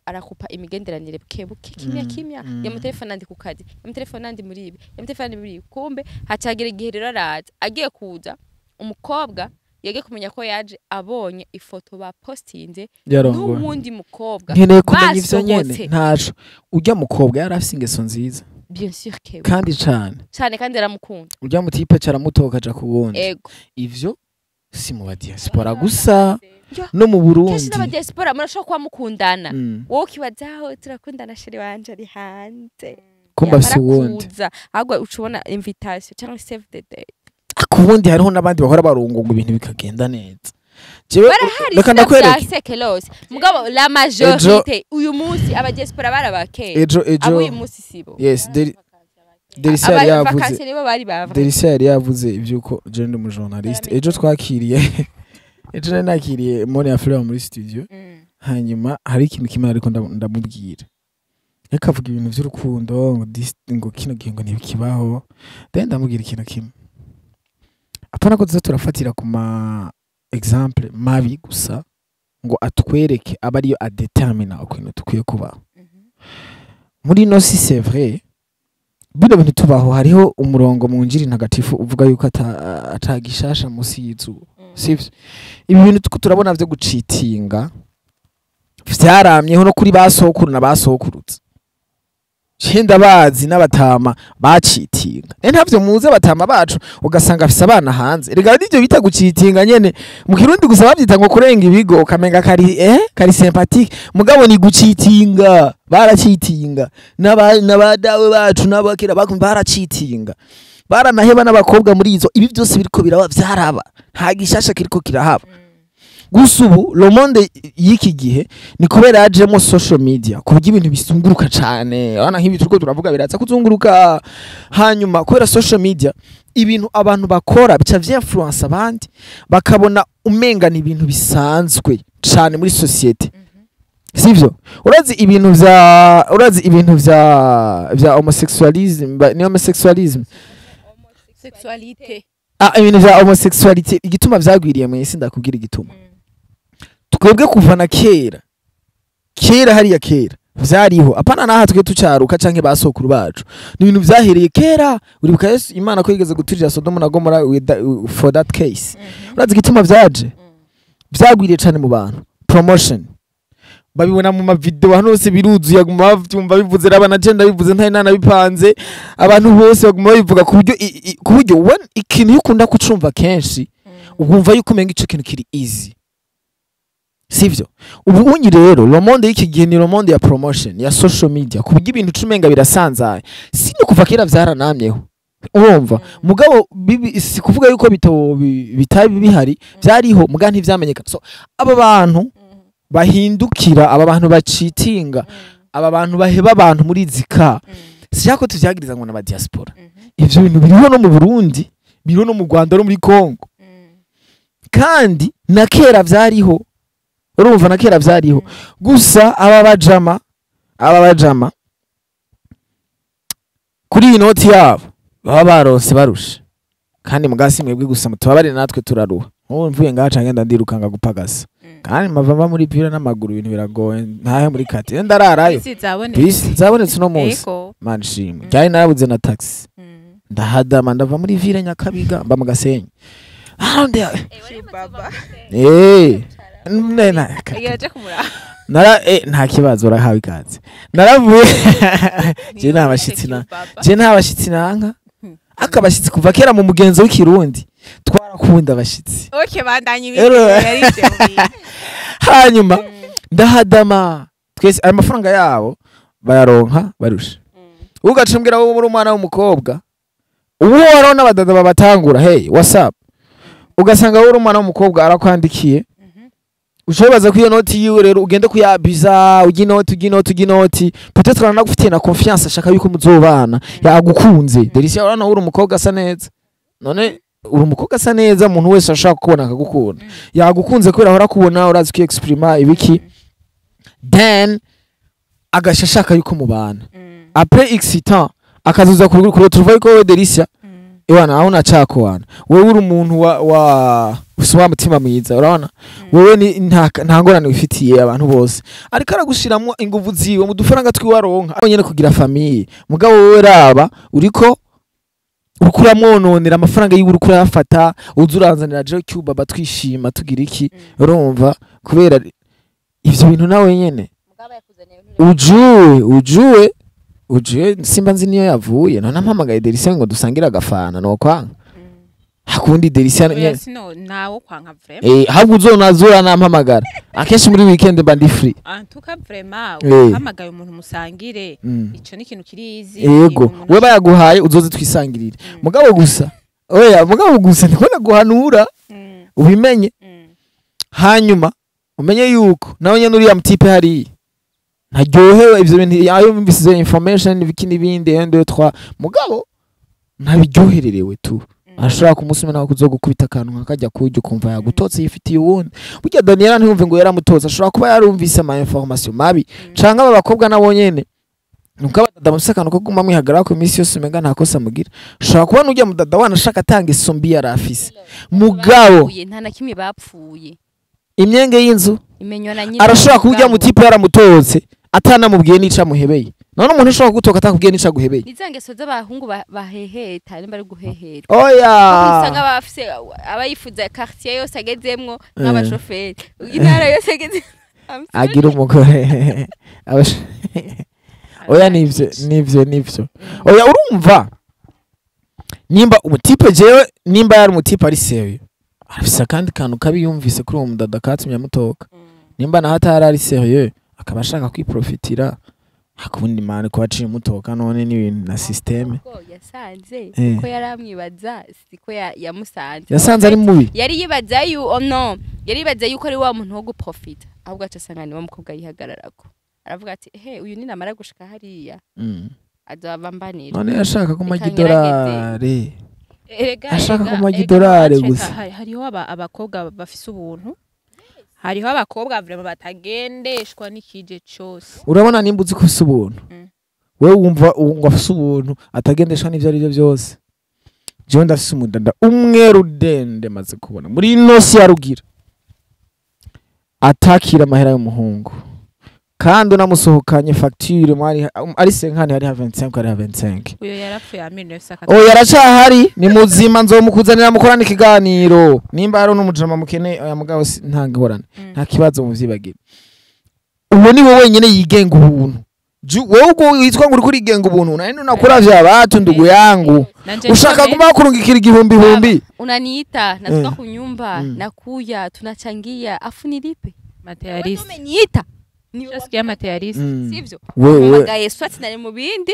arakupa imigenderanire bukebuke kimya yamutelefona ndi ku kazi yamutelefona ndi muri ibi yamutelefona muri ibi kumbe hacagira igihe rero araza agiye kuza umukobwa yage kumenya ko yaje abonye ifoto ba postinze n'uwundi mukobwa nkeneye kumenya ivyo nyene ntaco ujya mukobwa yarafise ingeso nziza bien sûr que kandi cyane kandi aramukunda ujya mutipe caramutoka aja kuwundi ego ivyo si mu diaspora gusa no mu Burundi kenshi n'aba diaspora murashobora kuba mukundana wowe ukibazaho turakundana sheri wanje ari hanze kumba bafise uwundi ahubwo ucubona invitation cyangwa save the date kubundi hariho n'abandi bahora barungunga ibintu bikagenda neza reka ndakwereke mugabo la majorité uyu munsi aba diaspora barabakeye abo uyu munsi sibo yes Delisia yari yavuze ivyuko je ndi mu journaliste ejo twakiriye ejo nakiriye mone afurika muri studio hanyuma hari ikintu kimwe ariko ndamubwira yakavuga ibintu by'urukundo ngo kino gihe ngo ntibikibaho ndamubwira ikintu kimwe apana ko tuza turafatira ku ma exemple mabi gusa ngo atwereke aba ariyo adetermina ukuntu tukwiye kubaho muri no si c'est vrai bino bintu tubaho hariho umurongo mu njiri ntagatifu uvuga yuko atagishasha musi y'izuba sivyo ibi bintu turabona byo gucitinga vyaramyeho no kuri basokuru na basokurutse Chenda bazi n'abatama bacitinga ntavyo muze batama bacu ugasanga afise abana hanze rega n'ivyo bita gucitinga nyene mu Kirundi gusa bavyita ngo kurenga ibigo kamenga kari sympathique mugabo ni gucitinga baracitinga n'abadawe bacu n'abakira bakumva baracitinga baranaheba n'abakobwa muri izo ibi byose biriko biraba vyaraba nta gishasha kiriko kirahaba gusa ubu le monde y'iki gihe ni kubera yajemo social media kuburyo ibintu bisunguruka cyane abana nk'ibi turiko turavuga biraza kuzunguruka hanyuma kubera social media ibintu abantu bakora bica vyinfluence abandi bakabona umenga ni ibintu bisanzwe cyane muri societe sivyo urazi ibintu vya homosexualism ni homosexualism sexualité ibintu vya homosexualité igituma vyagwiriye mu isi ndakubwira igituma twebwe kuva na kera hariya kera vyariho apana naha twe tucaruka canke basokuru bacu ni ibintu vyahereye kera uribuka Yesu Imana ko yigeze guturira Sodoma na Gomora for that case urazi igituma vyaje vyagwiriye cane mu bantu promotion babibona mu mavideo hano hose biruzuye aguma bavyumva bivuze rabana agenda bivuze ntari nana bipanze abantu bose baguma bivuga ku buryo when ikintu ukunda kucumva kenshi ubumva yuko umenga ico kintu kiri easy sivyo ubu unyi rero le monde y'iki gihe ni le monde ya promotion ya social media ku buryo ibintu cumenga birasanzaye sino kuva kera vyaranamyeho urumva mugabo si kuvuga yuko bitabi bihari vyariho muga ntivyamenyeka so aba bantu bahindukira aba bantu bacitinga aba bantu baheba abantu muri zika siyako tuvyagiriza ngo na diaspora ivyo bintu biriho no mu Burundi biriho no mu Rwanda no muri Kongo kandi na kera vyariho urumva na kera vyariho gusa aba bajama kuri inoti yabo baba barose barusha kandi mugasi mwebwe gusa mutubabare natwe turaruha mvuye ngaca ngenda ndirukanga gupagasa kandi mavama muri pira n'amaguru ibintu biragoye ntahe muri kati ndararayo bisi zabonetse no munsi man shimwe cyane narabuze na taxi ndahadama ndava muri ville Nyakabiga mba mu Gasenyi baba nta kibazo urahawe ikaze naravuye je nta bashitsi nanka akabashitsi kuva kera mu mugenzo w'ikirundi twarakunda abashitsi bandanye ibintu hanyuma ndahadama twese ayo mafaranga yabo bayaronka barusha ugacumbira wo muri umwana w'umukobwa uwo warona abadada babatangura hey whatsapp ugasanga wo umwana w'umukobwa arakwandikiye ushoboza kwiyo noti yiwe rero ugende kuyabiza uginoti peut-être aranagufitiye na confiance ashaka yuko muzobana yagukunze Delisia urana uri umukobwa asa neza none uri umukobwa asa neza umuntu wese ashaka kubona akagukunda yagukunze kubera ahora kubona urazi ki exprima ibiki then agashashaka yuko mubana après excitant akazuza kuri tuvuye ko Delisia Ewana auna chako wana wewe uri umuntu wa uswa mutima mwiza urabona wewe ni nta ngorane wifitiye abantu bose ariko aragushiramo inguvu ziwe mu dufaranga twiwaronka nyene kugira famille mugabo wewe raba uriko urukura mwononera amafaranga yiwe urukura yafata uzuranzanira je Cuba batwishima tugira iki urumva kubera ivyo bintu nawe nyene ujue simba nzi niyo yavuye none mpamagaye Delisia ngo dusangira agafana no kwanga hakundi Delisia sino nawo kwanka vraiment ahubwo uzonazura nampamagara akenshi muri weekend mba ndi free antuka vraiment uhamagaye umuntu musangire ico ni ikintu kirizi yego we bayaguhaye uzoze twisangirire mugabo gusa ndikubona guhanura ubimenye hanyuma umenye yuko nawe nyene uriya mutipe hari ntaryohewe ivyo bintu ayo mbisize information ibiki n'ibindi 1 2 3 mugabo ntabiryohererewe tu ashobora kumusuma nawe kuzogukubita akantu nkakajya kurya ukumva yagutotse yifitiye uwundi burya Daniela ntiyumve ngo yaramutotse ashobora kuba yarumvise ama information mabi canke aba bakobwa nabo nyene nuko abadada bafise akantu ko guma mwihagarara ku minsi yose umenga nta kosa mugira ushobora kuba n'ujya mudada wanashaka atanga isombi yarafise mugabo nta na kimwe bapfuye imyenge y'inzu imenywa na nyine arashobora kujya mu tipe yaramutotse atanamubwiye nica muhebeye none umuntu ushobora gutoka atakubwiye nica guhebeye nizangeso z'abahungu baheheta nimba ari guhehera oya usanga bafise abayifuza quartier yose agezemwo n'abashoferi intara yose ageze agira umugore oya nivyo oya urumva nimba umutipe jewe nimba yari umutipe ari serieux arafise kandi kantu kabi yumvise kuri uwo mudada katumye amutoka nimba naho atari ari serieux akaba ashaka kwiprofitira hakundi mane ko aciye umutoka none n'ibintu na systeme yasanze ko yaramwibaza siko yamusanze yasanze ari mubi yari yibaza yari yibaza yuko ari wa muntu wo guprofita ahubwo acasanga ni wa mukobwa yihagararako aravuga ati uyu ni namara gushika hariya azabambanira none yashaka ko magidorare ashaka ko magidorare gusa hariho abakobwa bafise ubuntu hariho abakobwa vraiment batagendeshwa n'ikije cyose urabona nimba uzi ko ufise ubuntu wewe wumva afise ubuntu atagendeshwa n'ivyo ari byo byose jewe ndafise umudada umwe rudende maze kubona muri inosi ya rugira atakira amahera y'umuhungu kandi unamusohokanye facture mwari ari 50 hari 25 ari 25 uyo yarapfuye 1980 yaracahari ni muzima nzomukuzanira mukorana ikiganiro nimba ari n'umujama mukene aya mugabo ntangihorana nta kibazo muvyibagira uwo ni wowe wenyene yigenga ubuntu wewe uko witwa ngo uri kurigenga ubuntu nandi unakuravya abatu ndugu yangu ushaka kuma kurungikira igihumbi unaniita natoka kunyumba nakuya tunachangia afu nilipe materialist umeniita Nasikia materialist sivyo magaye swati nari mu bindi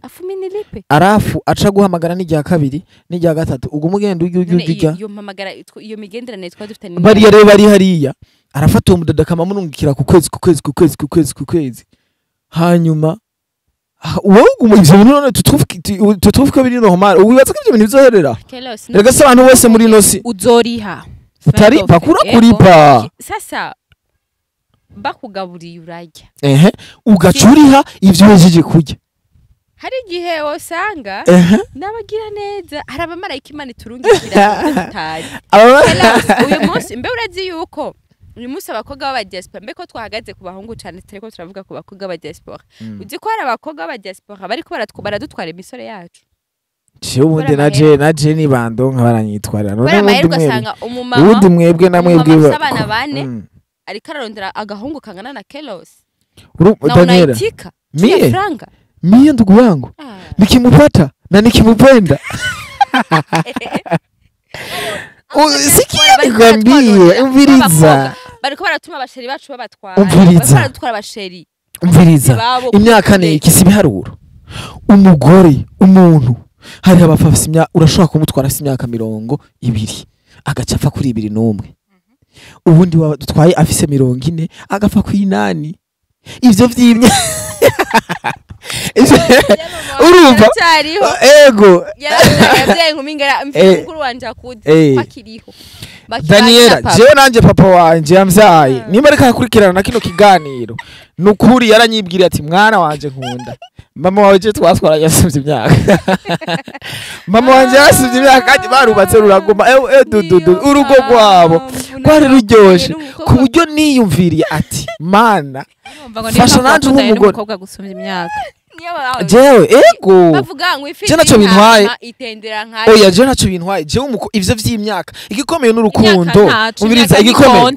afu minilipe arafu aca guhamagara n'ijya kabiri n'ijya gatatu ubwo mugenda ujya iyo mpamagara iyo migenderane twa dufite ni bari rero bari hariya arafata uwo mudada kama munungikira ku kwezi hanyuma wowe uguma ivyo bintu none tutufika biri normal ubibaza ko ivyo bintu bizoherera rega se abantu bose muri inosi uzoriha utari pakura kuripa sasa bakugaburiye urajya ugacuriha ivyo wejeje kurya hari gihe wasanga nabagira neza hari abamarayika Imana turungikira tutari uyu munsi mbe urazi yuko uyu munsi abakobwa b'aba diaspora mbe ko twahagaze ku bahungu cyane tureko turavuga ku bakobwa b'aba diaspora uzi ko hari abakobwa b'aba diaspora bariko baradutwara imisore yacu ubundi naje ni bando nkabaranyitwarira none ubundi mwebwe na mwebwe abana bane ariko ararondera agahungu kangana na Kelos Daniela mie ndugu yangu nikimupata na nikimupenda sikia nikwambie umviriza bariko baratuma abasheri bacu babatwara bariko baratwara abasheri umviriza imyaka ni iki sibiharuro umugore umuntu hari abafafise imyaka urashobora kumutwara imyaka 20 agaca apfa kuri 21 ubundi dutwaye afise 40 agapfa ku 8 ivyo vyimye urumva ego yaravye nkumingara mfukuru wanje akuze kwakiriho Daniela jewe nanje papa wanje yamvyaye nimba reka kurikirana na kino kiganiro nukuri yaranyibwira ati mwana wanje nkunda mama waje twatwara yasuvye imyaka mama wanje yasuvye imyaka kandi barubatse ruragoma urugo rwabo kwari ruryoshe ku buryo niyumviriye ati mana fasha nanje nk'umugore gusumvya imyaka jewe ego bavuga ngo ifite naco bintwaye itendera nkayo oya je naco bintwaye jewe ivyo vy'imyaka igikomeye n'urukundo umviriza igikomeye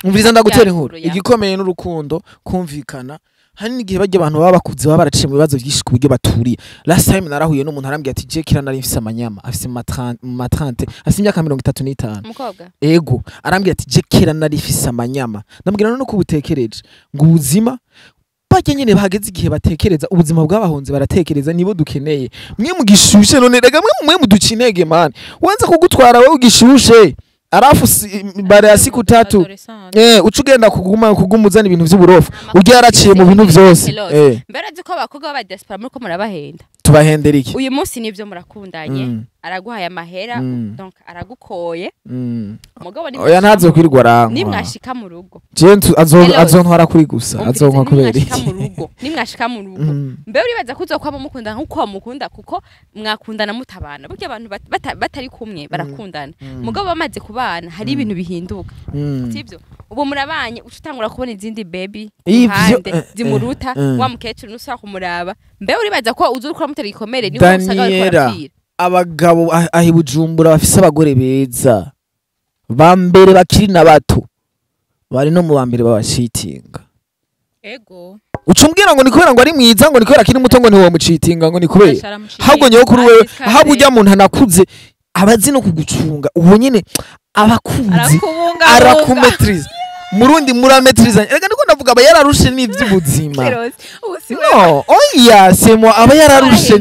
umviriza ndagutera inkuru igikomeye n'urukundo kumvikana hari n'igihe bajya abantu baba bakuze baba baraciye mu bibazo byinshi ku buryo baturiye. Last time narahuye n'umuntu arambwira ati je kira nari mfise amanyama afise ma 30 afise imyaka 35 umukobwa ego arambwira ati je kira nari mfise amanyama ndambwira none ko ubutekereje ngo ubuzima bajya nyene bahageze igihe batekereza ubuzima bw'abahonze baratekereza nibo dukeneye mwe mugishushe none rega mwe muducinege man wanza kugutwara wewe ugishushe arafu bare ya siku 3 ucugenda kugumuzana ibintu vy'uburofu ugiye araciye mu bintu vyose mbere ziko abakobwa ba diaspora muri ko murabahenda tubahendera iki uyu munsi nivyo murakundanye araguhaye amahera donc aragukoye mugabo ni oya ntazo kwirwa arankwa nimwashika mu rugo jentu azontwara kuri gusa azonkwa kubera iki nimwashika mu rugo mbe uribaza kuzokwama mukunda nkuko mukunda kuko mwakundana mutabana burya abantu batari kumwe barakundana mugabo bamaze kubana hari ibintu bihinduka sivyo ubu murabanye ucutangura kubona izindi baby hande zimuruta wa mukecuru nusa kumuraba mbe uribaza ko uzurukura mutera ikomere niho usanga ariko arapfira abagabo ahi Bujumbura bafise abagore beza bambere bakiri na bato bari no mu bambere babashitinga ego ucumbwira ngo nikubera ngo ari mwiza ngo nikubera kiri muto ngo niwo mucitinga ngo nikubera habwo nyewe kuri wewe habwo ujya muntu anakuze abazi no kugucunga uwo nyene abakunzi arakumetriza murundi murametrizanya rega ndiko ndavuga aba yararushe n'ivy'ubuzima no oya semo aba yararushe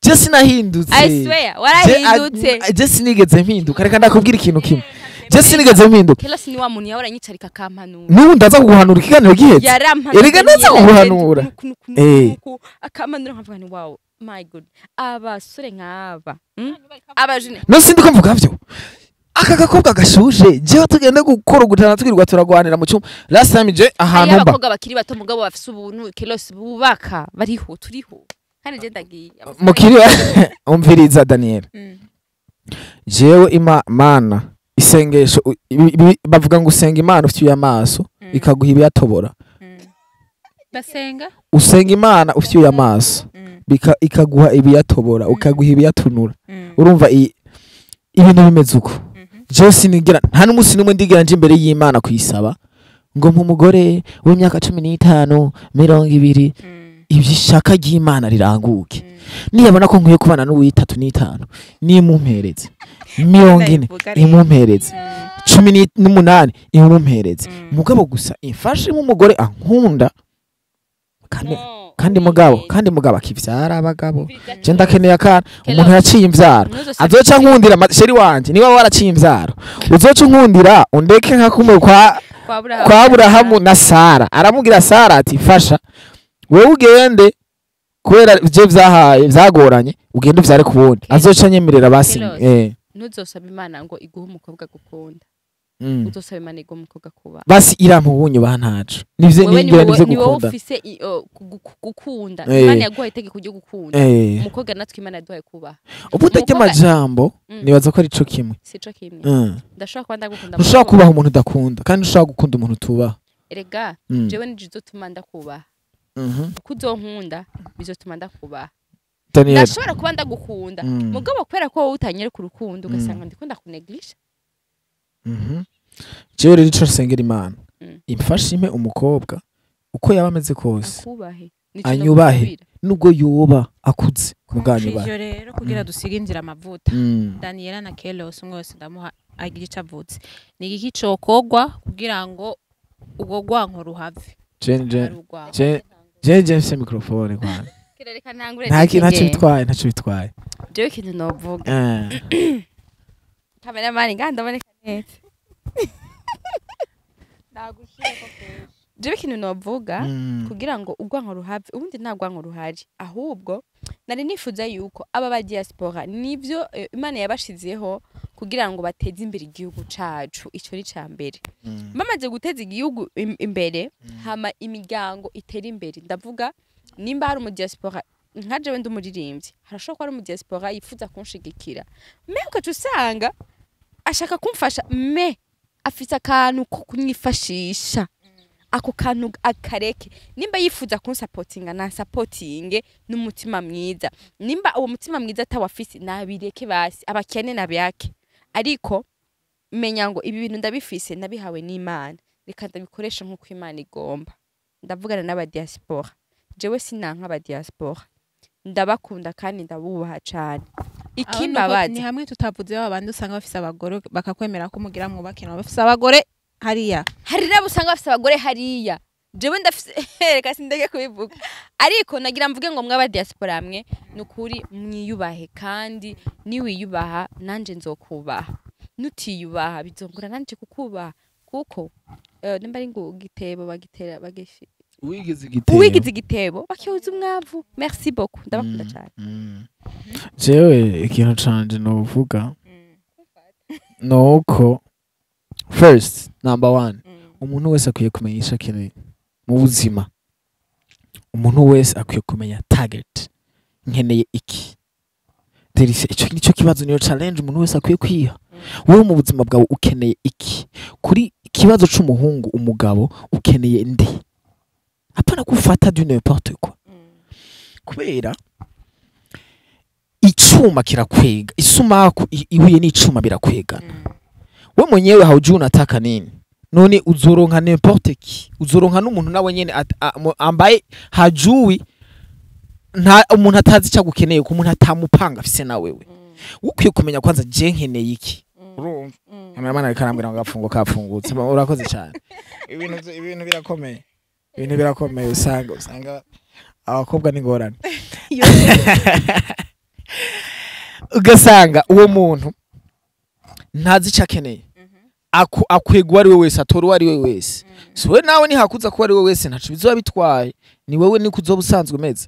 je sinahindutse I swear warahindutse je sinigeze mpinduka reka ndakubwira ikintu kimwe je sinigeze mpinduka kela sini wa muntu yahora nyicarika kampanura nubu ndaza kuguhanura ikiganiro giheze erega ndaza kuguhanura akampanura nkavuga ni wow my god abasore nk'aba abajene no sindiko mvuga vyo aka gakobwa gashuje je tugende gukora gutana twirwa turagwanira mu cyumba last time je ahantu mba abakobwa bakiri bato mugabo bafise ubuntu kelos bubaka bariho turiho kandi je ndagiye mukiri umviriza Daniel jewe imana isengesho bavuga ngo usenga imana ufite amaso ikaguha ibiyatobora basenga usenga imana ufite amaso ikaguha ibiyatobora ukaguha ibiyatunura urumva ibintu bimeze uko je sinigira nta n'umunsi n'umwe ndigira nje imbere y'Imana kuyisaba ngo mu mugore w'imyaka 15 20 ibyishaka ry'Imana riranguke niyabona ko nkwiye kubana n'uw'35 nimumpereze 40 imumpereze 18 imumpereze mugabo gusa imfashe mu mugore ankunda kandi mugabo akivyara abagabo je ndakeneye akana umuntu yaciye imvyaro azoca nkundira sheri wanje niba waraciye imvyaro uzoca nkundira undeke nka kumwe kwa Aburahamu na Sara aramubwira Sara ati fasha wewe ugende kubera je vyahaye vyagoranye ugende uvyare kubundi azoca nyemerera basi ntuzosaba Imana ngo iguhe umukobwa gukunda uzosaba Imana iguhe umukobwa kuba basi irampa ubunyu bantacu nivyo ningira nivyo gukunda niwe ufise gukunda Imana yaguhaye itegeko ryo gukunda umukobwa natwe Imana yaduhaye kuba ubudake amajambo nibaza ko ari co kimwe sico kimwe ndashaka kuba ndagukunda ushaka kubaha umuntu udakunda kandi ushaka gukunda umuntu tubaha erega jewe nijizotuma ndakubaha kuzonkunda bizotuma ndakubaha ndashobora kuba ndagukunda mugabo kubera ko wowe utanyere ku rukundo ugasanga ndikunda kuneglisha jewe rero ico sengera Imana imfashe impe umukobwa uko yaba ameze kose anyubahe nubwo yoba akuze muganyubahe ivyo rero kugira dusige inzira amavuta Daniela na Kelos mwose ndamuha agira ico avutse ni iki cokogwa kugira ngo ubwo gwanko ruhave je mfise microphone kwana kirereka ntangure ntacyo bitwaye jewe ikintu novuga cameraman ngandaboneka neza nagushireko kenshi jewe ikintu novuga kugira ngo ugwanko ruhave ubundi nta gwanko ruhari ahubwo nari nifuza yuko aba ba diaspora nivyo Imana yabashizeho kugira ngo bateze imbere igihugu cacu ico ni cambere bamaze guteza igihugu imbere hama imiryango itera imbere ndavuga nimba hari mu diaspora nka jewe ndumuririmbyi harashobora ko ari mu diaspora yifuza kunshigikira ukaca usanga ashaka kumfasha afite akantu ko kunyifashisha ako kantu akareke nimba yifuza kunsapotinga na supportinge n'umutima mwiza nimba uwo mutima mwiza atawafise nabireke basi abakene nabyake ariko menya ngo ibi bintu ndabifise nabihawe n'Imana reka ndabikoresha nkuko Imana igomba ndavugana n'aba diaspora jewe sinanka aba diaspora ndabakunda kandi ndabubaha cyane ikimbabaza ni hamwe tutavuze abandi usanga bafise abagore bakakwemera ko mugira mwubakira bafise abagore hariya hari nabo usanga bafise abagore hariya jewe ndafise reka sindege kubivuga ariko nagira mvuge ngo mwaba diaspora amwe nukuri mwiyubahe kandi ni wiyubaha nanje nzokubaha nutiyubaha bizongura nanje kukubaha kuko nimba ari ngo gitebo bagitera bageshi uwigize igitebo bakihuza umwavu merci beaucoup ndabakunda cyane jewe ikintu canje no uvuga nuko first number 1 umuntu wese akwiye kumenyesha kintu mu buzima umuntu wese akwiye kumenya target nkeneye iki derise ico nico kibazo niyo challenge umuntu wese akwiye kwiha wowe mu buzima bwawe ukeneye iki kuri ikibazo c'umuhungu umugabo ukeneye ndi apana gufata du n'importe quoi kubera icuma kirakwega isumaku ihuye n'icuma birakwega we mwenyewe haujui unataka nini none uzoronka n'importe ki uzoronka n'umuntu nawe nyene ambaye hajui nta umuntu atazi cyo gukeneye ko umuntu atamupanga afise na wewe ukwiye kumenya kwanza je nkeneye iki urumva amana arikarambira ngo gafungo kapfungutse urakoze cyane ibintu birakomeye usanga abakobwa n'ingorane ugasanga uwo muntu ntazi icyo akeneye akwegwa ari we wese atora uwo ari we wese siwe nawe nihakuza kuba ari we wese ntaco bizoba bitwaye ni wewe niko uzoba usanzwe umeze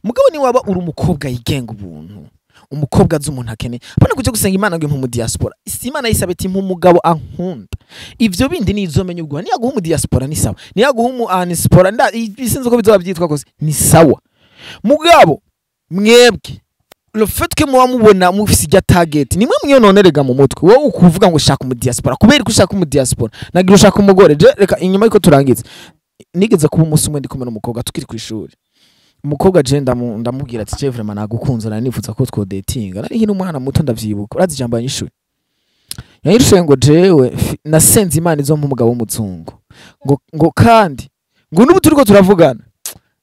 mugabo ni waba uri umukobwa yigenga ubuntu umukobwa azi umuntu akeneye apana kujya gusenga imana ngo mu diaspora isi imana yisaba ati mu mugabo ankunda ivyo bindi nizomenya ubwo ni yaguha mu diaspora ni sawa ni yaguha mu anispora nda bisinze ko bizoba byitwa kose ni sawa mugabo mwebwe le fait que muba mubona mufise ijya target nimwe mwiyononerega mu mutwe wowe ukuvuga ngo ushaka mu diaspora kubera ko ushaka mu diaspora nagira ushaka umugore je reka inyuma yuko turangiza nigeze kuba umunsi umwe ndi kumwe n'umukobwa tukiri ku ishuri umukobwa je ndamubwira ati je vraiment nagukunze na nifuza ko two dating nari hino umwana muto ndavyibuka urazi jambo yanyishuye yanyishuye ngo jewe nasenze imana izo mpumugabo w'umuzungu ngo kandi ngo nubu turiko turavugana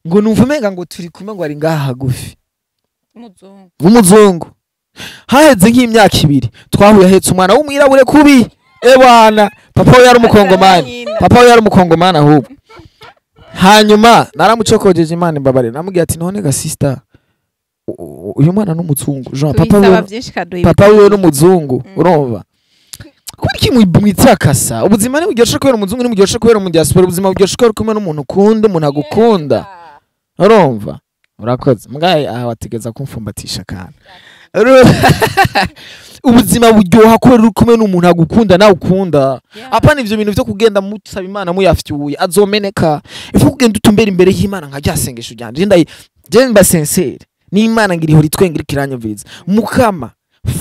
ngo numvumenga ngo turi kumwe ngo ari ngaha hagufi umuzungu haheze nk'imyaka 2 twahuye ahetse umwana w'umwirabure kubi ebana papa we yari umukongomani ahubwo hanyuma naramucokojeje imana imbabare namubwiye ati none ga sister uyu mwana n'umuzungu Jean papa we n'umuzungu urumva kuriki mwitsakasa ubuzima ni buryoshe kubera umuzungu ni buryoshe kubera mu diaspora ubuzima buryoshe kubera kumwe n'umuntu ukunda umuntu agukunda urumva urakoze mugaye aha wategeza kumfumbatisha kana ubuzima buryoha kubera uri kumwe n'umuntu agukunda nawe ukunda apana ivyo bintu byo kugenda mutsaba imana muyafyuye azomeneka ifu kugenda utumbera imbere y'Imana nka ryasengesho ryanje je mba sincere ni Imana ngiri hori twengiri kiranyumviriza mukama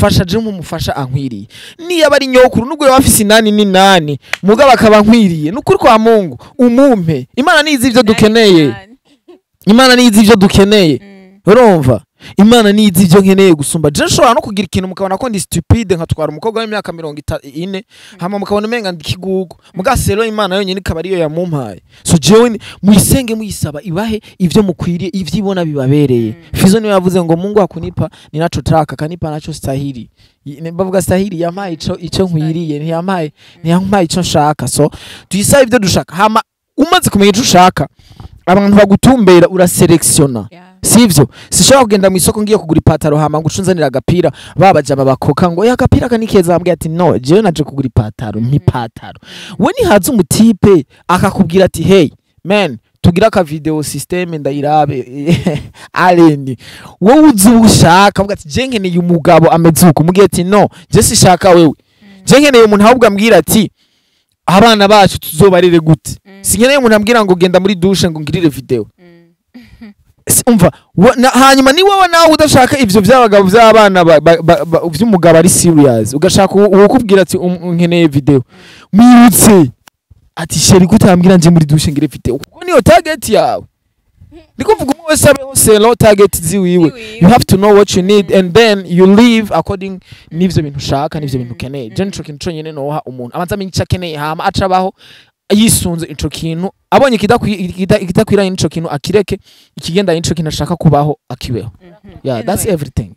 fasha je mumufasha ankwiriye niyo bari nyokuru nubwo yafise 8 mugaba akaba ankwiriye nukuri kwa Mungu umumpe Imana nizi ivyo dukeneye Imana nizi ivyo dukeneye urumva Imana nizi ivyo nkeneye gusumba je nshobora no kugira ikintu mukabona ko ndi stupide nkatwara umukobwa w'imyaka 40 hama mukabona menga ndikigugu mugasero Imana yonyine ikabariyo yamumpaye so jewe muyisenge muyisaba ibahe ivyo mukwiriye ivyibona bibabereye fizo niyo yavuze ngo Mungu akunipa ninachotaka kanipa nacho stahili bavuga stahili yampaye ico nkwiriye ntiyamaye ico nshaka so tuyisaba ivyo dushaka hama umaze kumenya ico ushaka abantu bagutumbera uraselectiona sivyo sishobora kugenda mu isoko ngiye kugura ipataro hama ngo ucunzanira agapira babajama bakoka ngo ya gapira kanikeza ambwiye ati no jewe naje kugura ipataro mpipataro we ni haza umutipe akakubwira ati hey man tugira ka video system ndayirabe aleni wowe uzi ushaka avuga ati je nkeneye umugabo amezuka umubwiye ati no je sishaka wewe je nkeneye umuntu ahubwo ambwira ati abana bacu tuzobarire gute sinkeneye umuntu ambwira ngo genda muri douche ngo ngirire video umva hanyuma ni wowe nawe udashaka ivyo by'abagabo by'abana by'umugabo ari serious ugashaka ukubwira ati nkeneye video mwirutse ati sheri kutambwira nje muri douche ngire video kuko niyo target yawe ndikuvuga umwe wese abeho selo target ziwiwe you have to know what you need and then you live according n'ivyo bintu ushaka n'ivyo bintu ukeneye je nico kintu cyonyene noha umuntu abanza amenye icyo akeneye hama acabaho yisunze ico kintu abonye kidakwiranye n'ico kintu akireke ikigenda n'ico kintu ashaka kubaho akibeho. Yeah, that's everything.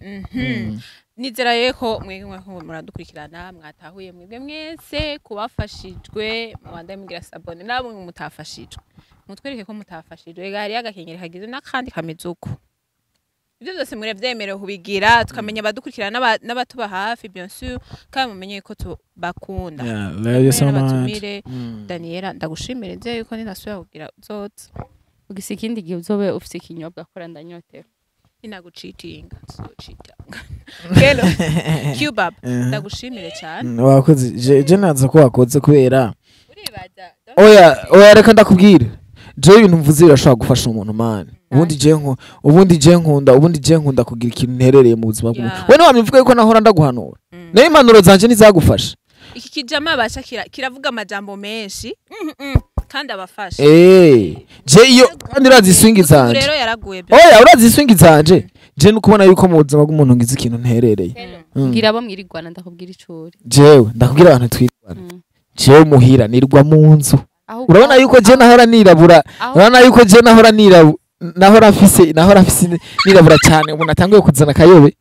Nizera yeko mwebwe muradukurikirana mwatahuye mwebwe mwese kubafashijwe mwanda mugira sabone nabo mutafashijwe mutwereke ko mutafashijwe gari agakenyere hagize nakandi kamezuko ibyo byose murevyemerewe kubigira tukamenya abadukurikirana n'abatuba hafi bien sûr kandi mumenye ko tubakunda. Yeah, love you so much. Daniela ndagushimire nze yuko ninasubira kugira uzotse ugise ikindi gihe uzobe ufite ikinyobwa akora ndanyotera inagucitinga so cheating kelo cubab ndagushimire cyane wakoze je naza ko wakoze kubera uribaza oya reka ndakubwira je ibintu mvuze birashobora gufasha umuntu man ubundi je nkunda kugira ikintu nterereye mu buzima bw'umuntu we wamwivuga yuko nahora ndaguhanura nayo impanuro zanje nizagufasha iki kijama basha kiravuga amajambo menshi kandi abafasha je iyo kandi urazi swingi zanje rero yaraguye oya urazi swingi zanje je nukubona yuko mu buzima bw'umuntu ngize ikintu nterereye ngira abo mwirigwana ndakubwira icuri jewe ndakubwira abantu twirwana jewe muhira nirwa mu nzu urabona yuko je nahora nirabura urabona yuko je nahora afise nirabura cyane umuntu atanguye kuzana kayobe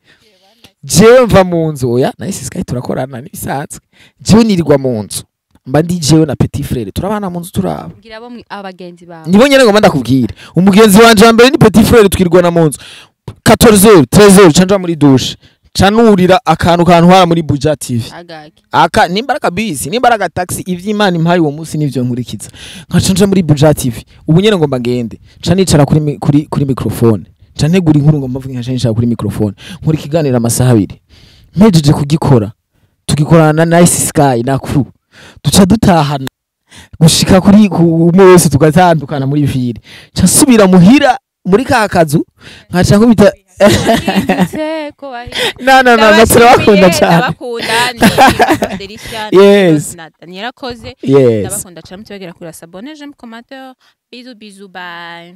jewe mva mu nzu oya nahise sky turakorana nibisanzwe jewe nirwa mu nzu mba ndi jewe na petit frère turabana mu nzu turaba ngira abo abagenzi bawe nibo nyene ngomba ndakubwira umugenzi wanje wa mbere ni petit frère twirwana mu nzu 14h 13h canja muri douche canurira akantu hara muri Buja TV nimbaraga bisi nimbaraga taxi ivy'Imana impaye uwo munsi nivyo nkurikiza nkacanja muri Buja TV ubu nyene ngomba ngende canicara kuri microphone cantegura inkuru ngomba mvuga nkacanyicara kuri microphone nkuri kiganira amasaha 2 mpejeje kugikora tugikorana na Nice Sky na crew duca dutahana gushika kuri umwe wese tugatandukana muri vire casubira muhira muri ka kazu nkaca nkubita no turabakunda cyane ndabakunda ni Delicia na Daniela Koze ndabakunda cyane mutibagera kuri sabone j'aime commentaire bisous bye.